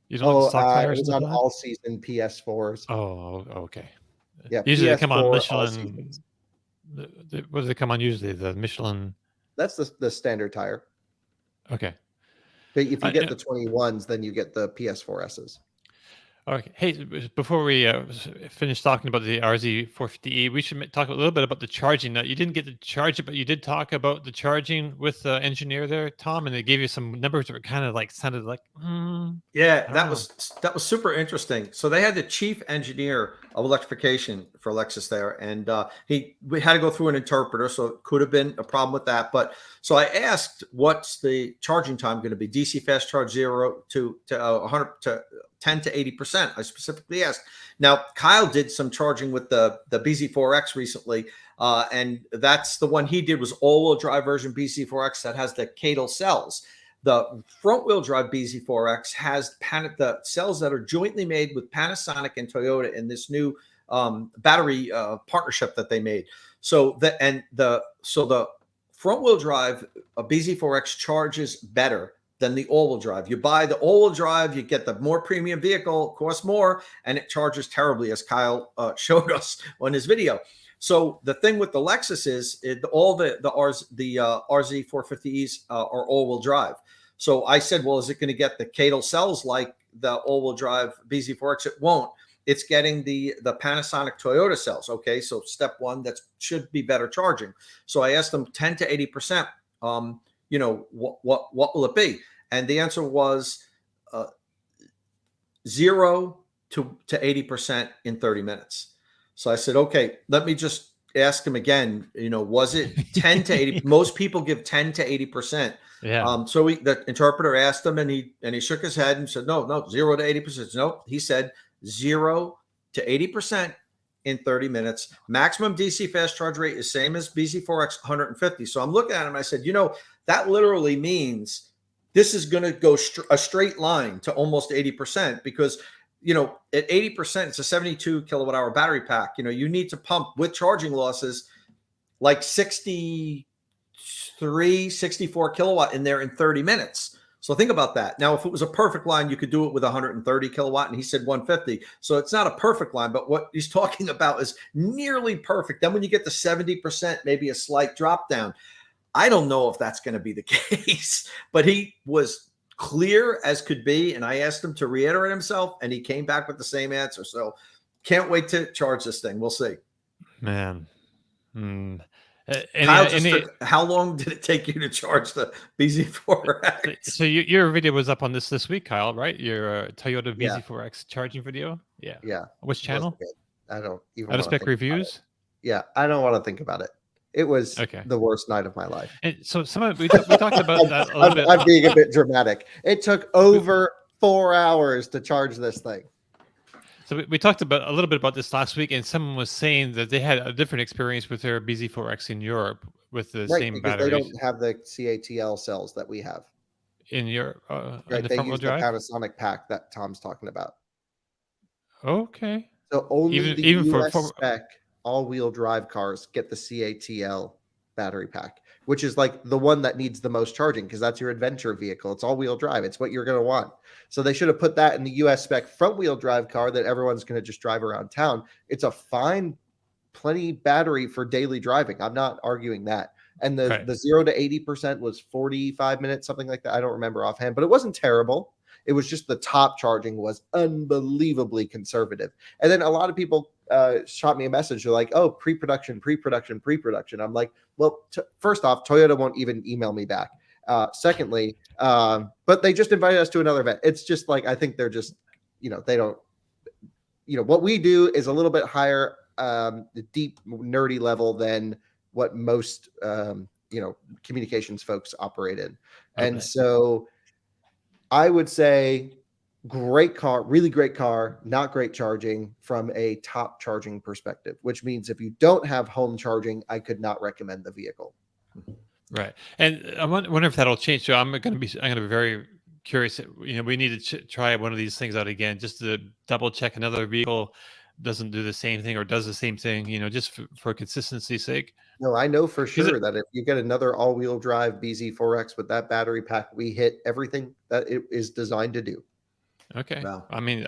You don't like the stock tires on the all season PS4s. Oh, okay. Yeah, usually they come on Michelin. What do they come on usually? The Michelin. That's the standard tire. Okay. But if you get the 21s, then you get the PS4Ss. Okay. Hey, before we finish talking about the RZ 450e, we should talk a little bit about the charging. Now, you didn't get to charge it, but you did talk about the charging with the engineer there, Tom, and they gave you some numbers that were kind of like sounded like, yeah, that was super interesting. So they had the chief engineer of electrification for Lexus there, and we had to go through an interpreter, so it could have been a problem with that. But so I asked, what's the charging time going to be? DC fast charge 0 to 100 to 10 to 80%. I specifically asked. Now, Kyle did some charging with the BZ4X recently, and that's the one he did was all-wheel drive version BZ4X that has the Cadel cells. The front-wheel drive BZ4X has the cells that are jointly made with Panasonic and Toyota in this new battery partnership that they made. So the front-wheel drive BZ4X charges better than the all-wheel drive. You buy the all-wheel drive, you get the more premium vehicle, costs more, and it charges terribly, as Kyle showed us on his video. So the thing with the Lexus is all the RZ 450es are all-wheel drive. So I said, well, is it going to get the Cadel cells like the all-wheel drive BZ4X? It won't. It's getting the Panasonic Toyota cells. Okay, so step one, that should be better charging. So I asked them 10 to 80%. What will it be? And the answer was 0 to 80% in 30 minutes. So I said, okay, let me just ask him again. Was it 10 to 80? Most people give 10 to 80%. Yeah. So the interpreter asked him, and he shook his head and said, no, 0 to 80%. No, he said 0 to 80% in 30 minutes. Maximum DC fast charge rate is same as BZ4X 150. So I'm looking at him. I said, that literally means this is going to go a straight line to almost 80% because, at 80%, it's a 72 kilowatt hour battery pack. You need to pump with charging losses like 63, 64 kilowatt in there in 30 minutes. So think about that. Now, if it was a perfect line, you could do it with 130 kilowatt, and he said 150. So it's not a perfect line, but what he's talking about is nearly perfect. Then when you get to 70%, maybe a slight drop down. I don't know if that's going to be the case, but he was clear as could be, and I asked him to reiterate himself, and he came back with the same answer. So can't wait to charge this thing. We'll see. Man. How long did it take you to charge the BZ4X? So your video was up on this week, Kyle, right? Your Toyota BZ4X charging video. Yeah. Yeah. Which channel? I don't even. Autospec reviews. Yeah, I don't want to think about it. It was the worst night of my life. And so we talked about that a little bit. I'm being a bit dramatic. It took over 4 hours to charge this thing. So we talked about a little bit about this last week, and someone was saying that they had a different experience with their BZ4X in Europe with the same batteries. They don't have the CATL cells that we have in Europe. Right, they use the Panasonic pack that Tom's talking about. Okay. So only the US spec all-wheel drive cars get the CATL battery pack, which is like the one that needs the most charging because that's your adventure vehicle. It's all-wheel drive. It's what you're going to want. So they should have put that in the US spec front-wheel drive car that everyone's going to just drive around town. It's a fine, plenty battery for daily driving. I'm not arguing that. And the 0 to 80% was 45 minutes, something like that. I don't remember offhand, but it wasn't terrible. It was just the top charging was unbelievably conservative. And then a lot of people shot me a message. They're like, oh, pre-production. I'm like, well, first off, Toyota won't even email me back. Secondly, but they just invited us to another event. It's just like, I think they're just, they don't, what we do is a little bit higher, deep nerdy level than what most, communications folks operate in. Okay. And so I would say great car, really great car, not great charging from a top charging perspective, which means if you don't have home charging, I could not recommend the vehicle. Right. And I wonder if that'll change. So I'm going to be very curious. We need to try one of these things out again, just to double check another vehicle doesn't do the same thing or does the same thing, just for consistency's sake. No, I know for sure that if you get another all-wheel drive BZ4X with that battery pack, we hit everything that it is designed to do. Okay. Wow. I mean,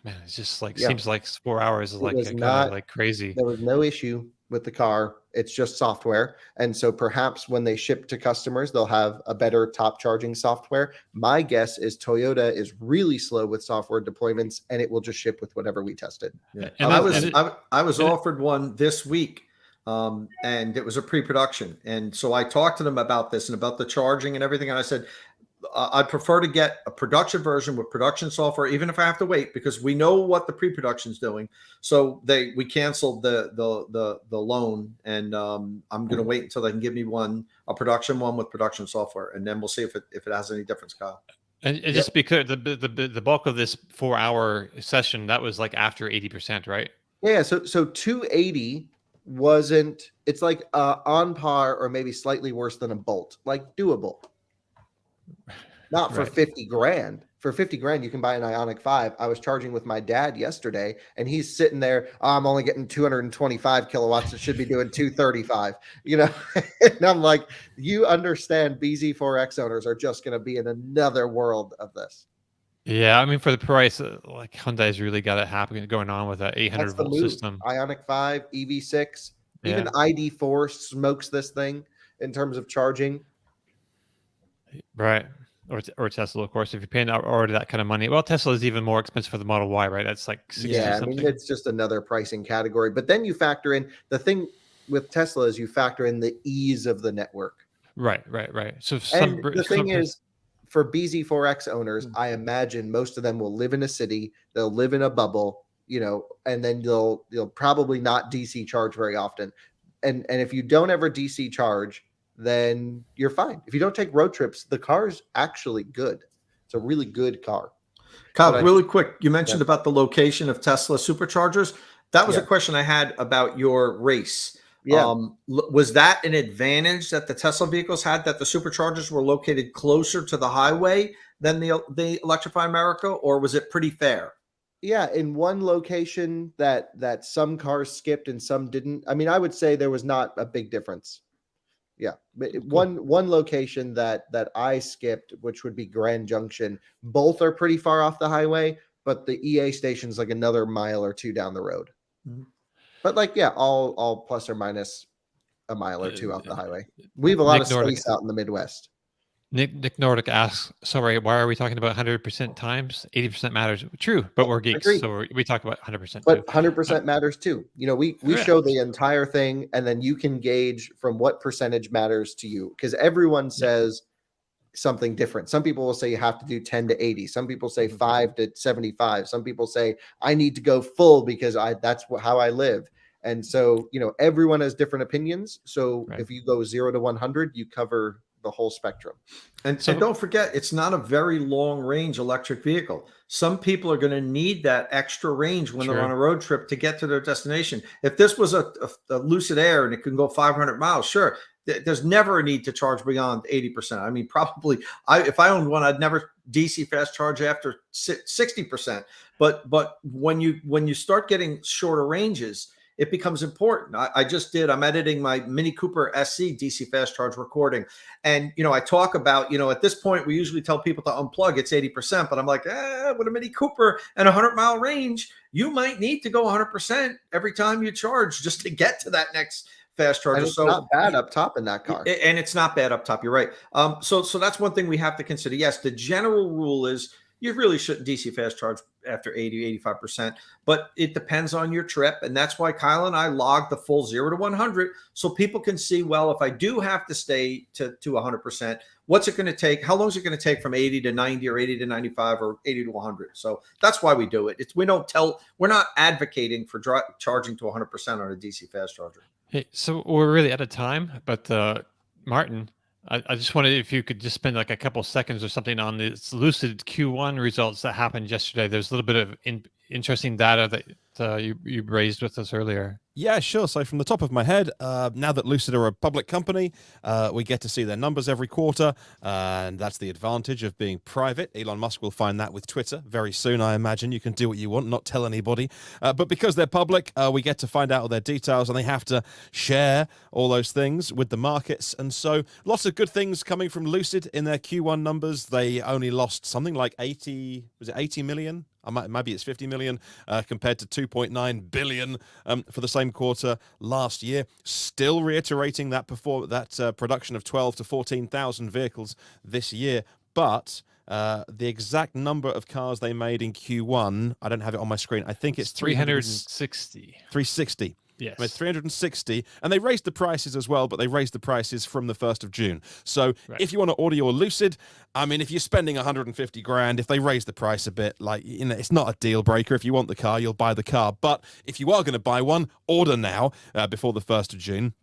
man, it's just like seems like 4 hours is like crazy. There was no issue with the car. It's just software. And so perhaps when they ship to customers, they'll have a better top charging software. My guess is Toyota is really slow with software deployments, and it will just ship with whatever we tested. Yeah. And I was offered one this week, and it was a pre-production. And so I talked to them about this and about the charging and everything. And I said, I'd prefer to get a production version with production software, even if I have to wait, because we know what the pre-production is doing. So we canceled the loan, and I'm going to wait until they can give me a production one with production software, and then we'll see if it has any difference, Kyle. And just to be clear, the bulk of this 4-hour session, that was like after 80%, right? Yeah. So 280 wasn't. It's like on par or maybe slightly worse than a Bolt, like doable. Not for 50 grand. For 50 grand, you can buy an Ioniq 5. I was charging with my dad yesterday, and he's sitting there. I'm only getting 225 kilowatts. It should be doing 235. And I'm like, you understand, BZ4X owners are just going to be in another world of this. Yeah, I mean, for the price, like Hyundai's really got it going on with that 800-volt system. Ioniq 5, EV6, even ID4 smokes this thing in terms of charging. Right. Or Tesla, of course, if you're paying already that kind of money. Well, Tesla is even more expensive for the Model Y, right? That's like 60 or something. I mean, it's just another pricing category. But then you factor in the thing with Tesla is you factor in the ease of the network. Right. So the thing is, for BZ4X owners, I imagine most of them will live in a city. They'll live in a bubble, and then they'll probably not DC charge very often. And if you don't ever DC charge, then you're fine. If you don't take road trips, the car's actually good. It's a really good car. Kyle, really quick, you mentioned about the location of Tesla superchargers. That was a question I had about your race. Yeah. Was that an advantage that the Tesla vehicles had, that the superchargers were located closer to the highway than the Electrify America, or was it pretty fair? Yeah, in one location that some cars skipped and some didn't. I mean, I would say there was not a big difference. Yeah, one location that I skipped, which would be Grand Junction. Both are pretty far off the highway, but the EA station's like another mile or two down the road. Mm-hmm. But all plus or minus a mile or two off the highway. We have a lot of space out in the Midwest. Nick Nordic asks, sorry, why are we talking about 100% times? 80% matters. True, but we're geeks, so we talk about 100%. But 100% matters too. We show the entire thing, and then you can gauge from what percentage matters to you, because everyone says something different. Some people will say you have to do 10 to 80. Some people say 5 to 75. Some people say I need to go full because that's how I live. And so, everyone has different opinions. So if you go 0 to 100, you cover the whole spectrum. And don't forget, it's not a very long range electric vehicle. Some people are going to need that extra range when they're on a road trip to get to their destination. If this was a Lucid Air and it can go 500 miles, sure, there's never a need to charge beyond 80%. I mean, probably if I owned one, I'd never DC fast charge after 60%. But when you start getting shorter ranges, it becomes important. I'm editing my Mini Cooper SC DC fast charge recording. And, I talk about, at this point, we usually tell people to unplug, it's 80%, but I'm like, with a Mini Cooper and 100-mile range, you might need to go 100% every time you charge just to get to that next fast charger. And it's not bad up top in that car. And it's not bad up top. You're right. So that's one thing we have to consider. Yes, the general rule is you really shouldn't DC fast charge after 80, 85%, but it depends on your trip. And that's why Kyle and I log the full 0 to 100 so people can see, well, if I do have to stay to 100%, what's it going to take? How long is it going to take from 80 to 90 or 80 to 95 or 80 to 100? So that's why we do it. We're not advocating for charging to 100% on a DC fast charger. Hey, so we're really out of time, but Martin, I just wanted if you could just spend like a couple seconds or something on this Lucid Q1 results that happened yesterday. There's a little bit of interesting data that you raised with us earlier. Yeah, sure. So from the top of my head, now that Lucid are a public company, we get to see their numbers every quarter, and that's the advantage of being private. Elon Musk will find that with Twitter very soon, I imagine. You can do what you want, not tell anybody. But because they're public, we get to find out all their details, and they have to share all those things with the markets. And so lots of good things coming from Lucid in their Q1 numbers. They only lost something like 80 million Maybe it's 50 million compared to 2.9 billion for the same quarter last year. Still reiterating that production of 12 to 14,000 vehicles this year, but the exact number of cars they made in Q1, I don't have it on my screen. I think it's 360. 360. Yes. I mean, 360, and they raised the prices as well, but they raised the prices from the 1st of June. So if you want to order your Lucid, I mean, if you're spending 150 grand, if they raise the price a bit, like, you know, it's not a deal breaker. If you want the car, you'll buy the car. But if you are going to buy one, order now before the 1st of June.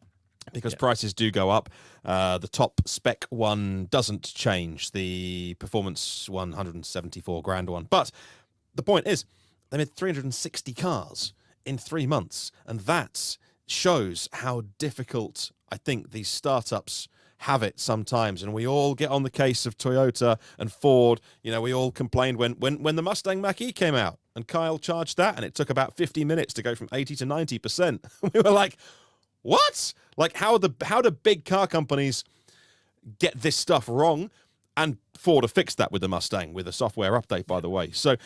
Because prices do go up. The top spec one doesn't change. The performance 174 grand one. But the point is, they made 360 cars in 3 months. And that shows how difficult I think these startups have it sometimes. And we all get on the case of Toyota and Ford. You know, we all complained when the Mustang Mach-E came out and Kyle charged that and it took about 50 minutes to go from 80 to 90%. We were like, what? Like, how do big car companies get this stuff wrong? And Ford have fixed that with the Mustang with a software update, by the way. So,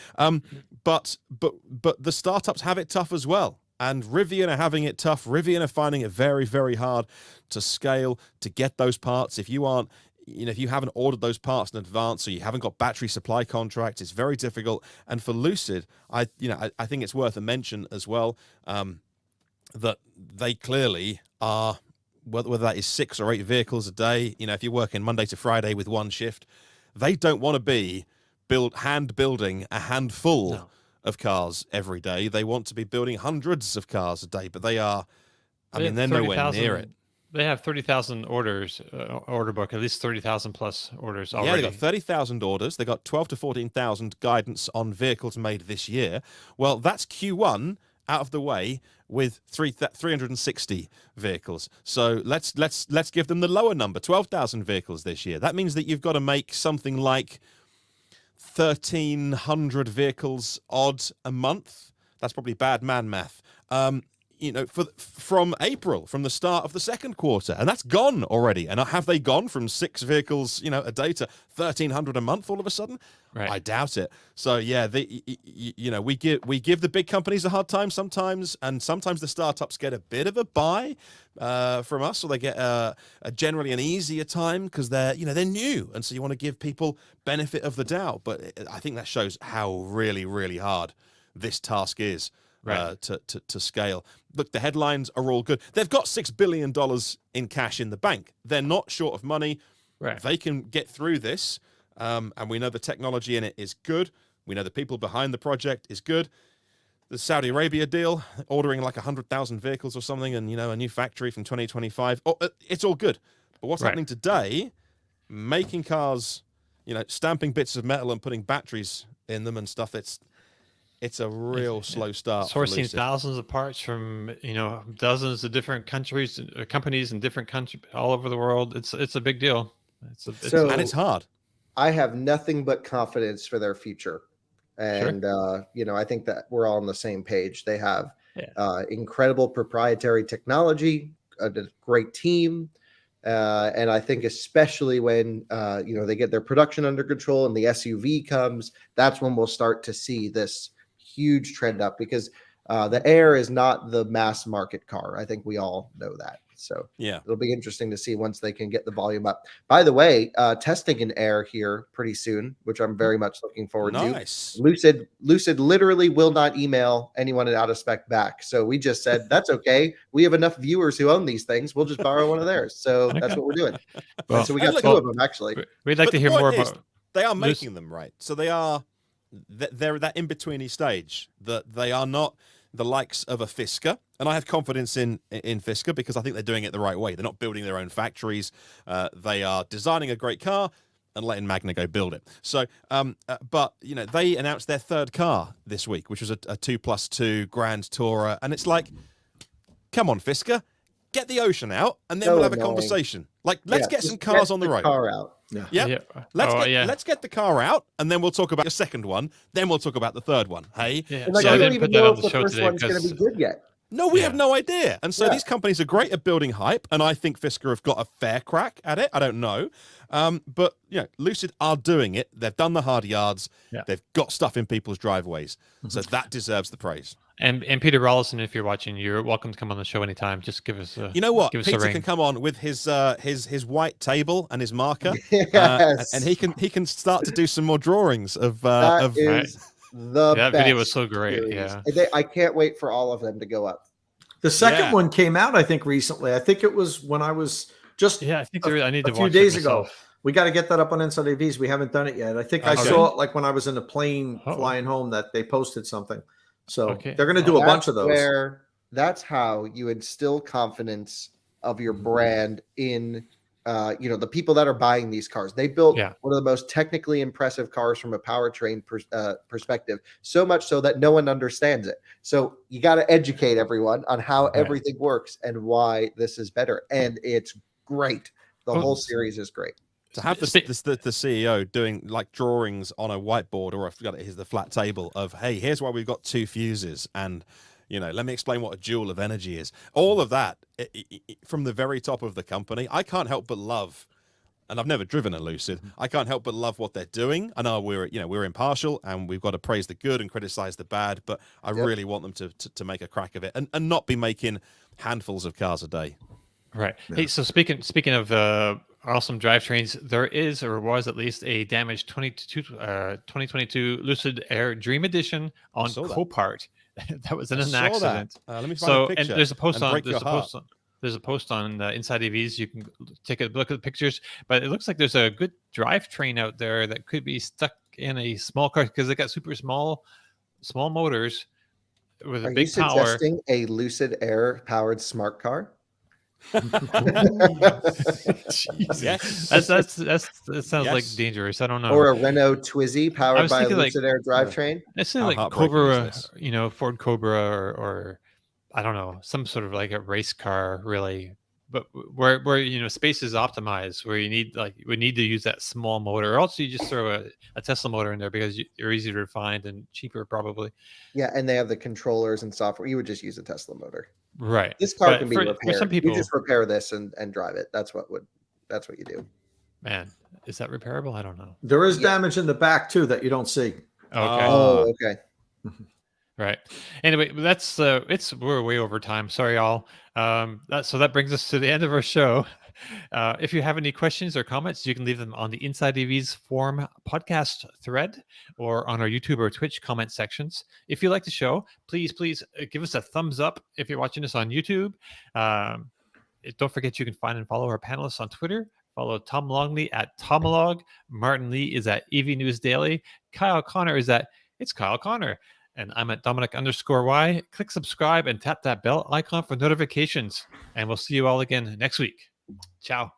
but the startups have it tough as well. And Rivian are having it tough. Rivian are finding it very, very hard to scale, to get those parts. If you aren't, you know, if you haven't ordered those parts in advance or you haven't got battery supply contracts, it's very difficult. And for Lucid, I think it's worth a mention as well. That they clearly are, whether that is 6 or 8 vehicles a day, you know, if you're working Monday to Friday with one shift, they don't want to be hand building a handful of cars every day. They want to be building hundreds of cars a day, but they are, they're nowhere near it. They have 30,000 orders, order book, at least 30,000 plus orders already. Yeah, they got 30,000 orders. They got 12 to 14,000 guidance on vehicles made this year. Well, that's Q1 out of the way with 360 vehicles. So let's give them the lower number, 12,000 vehicles this year. That means that you've got to make something like 1,300 vehicles odd a month. That's probably bad man math. You know, from April, from the start of the second quarter, and that's gone already. And have they gone from 6 vehicles, you know, a day to 1,300 a month all of a sudden? Right. I doubt it. So yeah, you know, we give the big companies a hard time sometimes, and sometimes the startups get a bit of a buy from us, or they get generally an easier time because they're new, and so you want to give people benefit of the doubt. But I think that shows how really, really hard this task is. Right. To scale. Look, the headlines are all good. They've got $6 billion in cash in the bank. They're not short of money. Right. They can get through this. And we know the technology in it is good. We know the people behind the project is good. The Saudi Arabia deal, ordering like 100,000 vehicles or something, and, you know, a new factory from 2025. It's all good. But what's happening today, making cars, you know, stamping bits of metal and putting batteries in them and stuff, it's a real slow start. Sourcing thousands of parts from, you know, dozens of different countries, companies in different countries all over the world. It's a big deal. And it's hard. I have nothing but confidence for their future. And, you know, I think that we're all on the same page. They have incredible proprietary technology, a great team. And I think especially when, you know, they get their production under control and the SUV comes, that's when we'll start to see this huge trend up, because the Air is not the mass market car. I think we all know that. So yeah, it'll be interesting to see once they can get the volume up. By the way, testing an Air here pretty soon, which I'm very much looking forward to. Lucid literally will not email anyone out of spec back. So we just said, that's okay. We have enough viewers who own these things. We'll just borrow one of theirs. So that's what we're doing. Well, so we got 2 of them, actually. We'd like to hear more about. They are making them, right? So they're that in-betweeny stage, that they are not the likes of a Fisker. And I have confidence in Fisker because I think they're doing it the right way. They're not building their own factories. They are designing a great car and letting Magna go build it. So, but, you know, they announced their 3rd car this week, which was a 2+2 Grand Tourer. And it's like, come on, Fisker, get the Ocean out, and then we'll have a conversation. Like, let's get some cars on the road. Car out. Yeah. Let's get the car out, and then we'll talk about the second one. Then we'll talk about the third one. Hey, and like, I don't even know if the first one's going to be good yet. No, we have no idea. And so these companies are great at building hype, and I think Fisker have got a fair crack at it. I don't know. But, Lucid are doing it. They've done the hard yards. Yeah. They've got stuff in people's driveways. So that deserves the praise. And Peter Rollison, if you're watching, you're welcome to come on the show anytime. Just give us a Peter can come on with his white table and his marker, and he can start to do some more drawings of that video was so great. Series. Yeah, I can't wait for all of them to go up. The second one came out, I think, recently. I think it was when I was just I think I need to a watch few days it ago. We got to get that up on Inside AVs. We haven't done it yet. I think I saw it like when I was in a plane flying home that they posted something. So they're going to do a bunch of those. That's how you instill confidence of your brand in the people that are buying these cars. They built one of the most technically impressive cars from a powertrain perspective, so much so that no one understands it. So you got to educate everyone on how everything works and why this is better. And it's great. The whole series is great. To have the CEO doing like drawings on a whiteboard, or I forgot it is the flat table of, hey, here's why we've got 2 fuses, and let me explain what a joule of energy is. All of that from the very top of the company. I can't help but love, and I've never driven a Lucid. I can't help but love what they're doing. I know we're impartial and we've got to praise the good and criticize the bad, but I really want them to make a crack of it and not be making handfuls of cars a day. Right. Yeah. Hey, so speaking of awesome drivetrains, there is, or was at least, a damaged 2022 Lucid Air Dream Edition on Copart. That was in an accident. Let me find a picture. And there's a post on Inside EVs. You can take a look at the pictures, but it looks like there's a good drivetrain out there that could be stuck in a small car because they got super small motors with a big power. Are you suggesting a Lucid Air powered smart car? Yes. That sounds like dangerous. I don't know. Or a Renault Twizy powered by a Lucid Air drivetrain. It's like Cobra, Ford Cobra, or I don't know, some sort of like a race car, really. But where space is optimized, where we need to use that small motor, or else you just throw a Tesla motor in there because you're easier to find and cheaper probably. Yeah, and they have the controllers and software. You would just use a Tesla motor. Right. This car can be repaired. For some people, you just repair this and drive it. That's what you do. Man, is that repairable? I don't know. There is damage in the back too that you don't see. Okay. Oh, okay. Right. Anyway, that's we're way over time. Sorry, y'all. So that brings us to the end of our show. If you have any questions or comments, you can leave them on the Inside EVs forum podcast thread or on our YouTube or Twitch comment sections. If you like the show, please give us a thumbs up if you're watching us on YouTube. Don't forget you can find and follow our panelists on Twitter. Follow Tom Longley at Tomolog. Martin Lee is at EV News Daily. Kyle Connor is at It's Kyle Connor. And I'm at Dominic_Y. Click subscribe and tap that bell icon for notifications. And we'll see you all again next week. Ciao.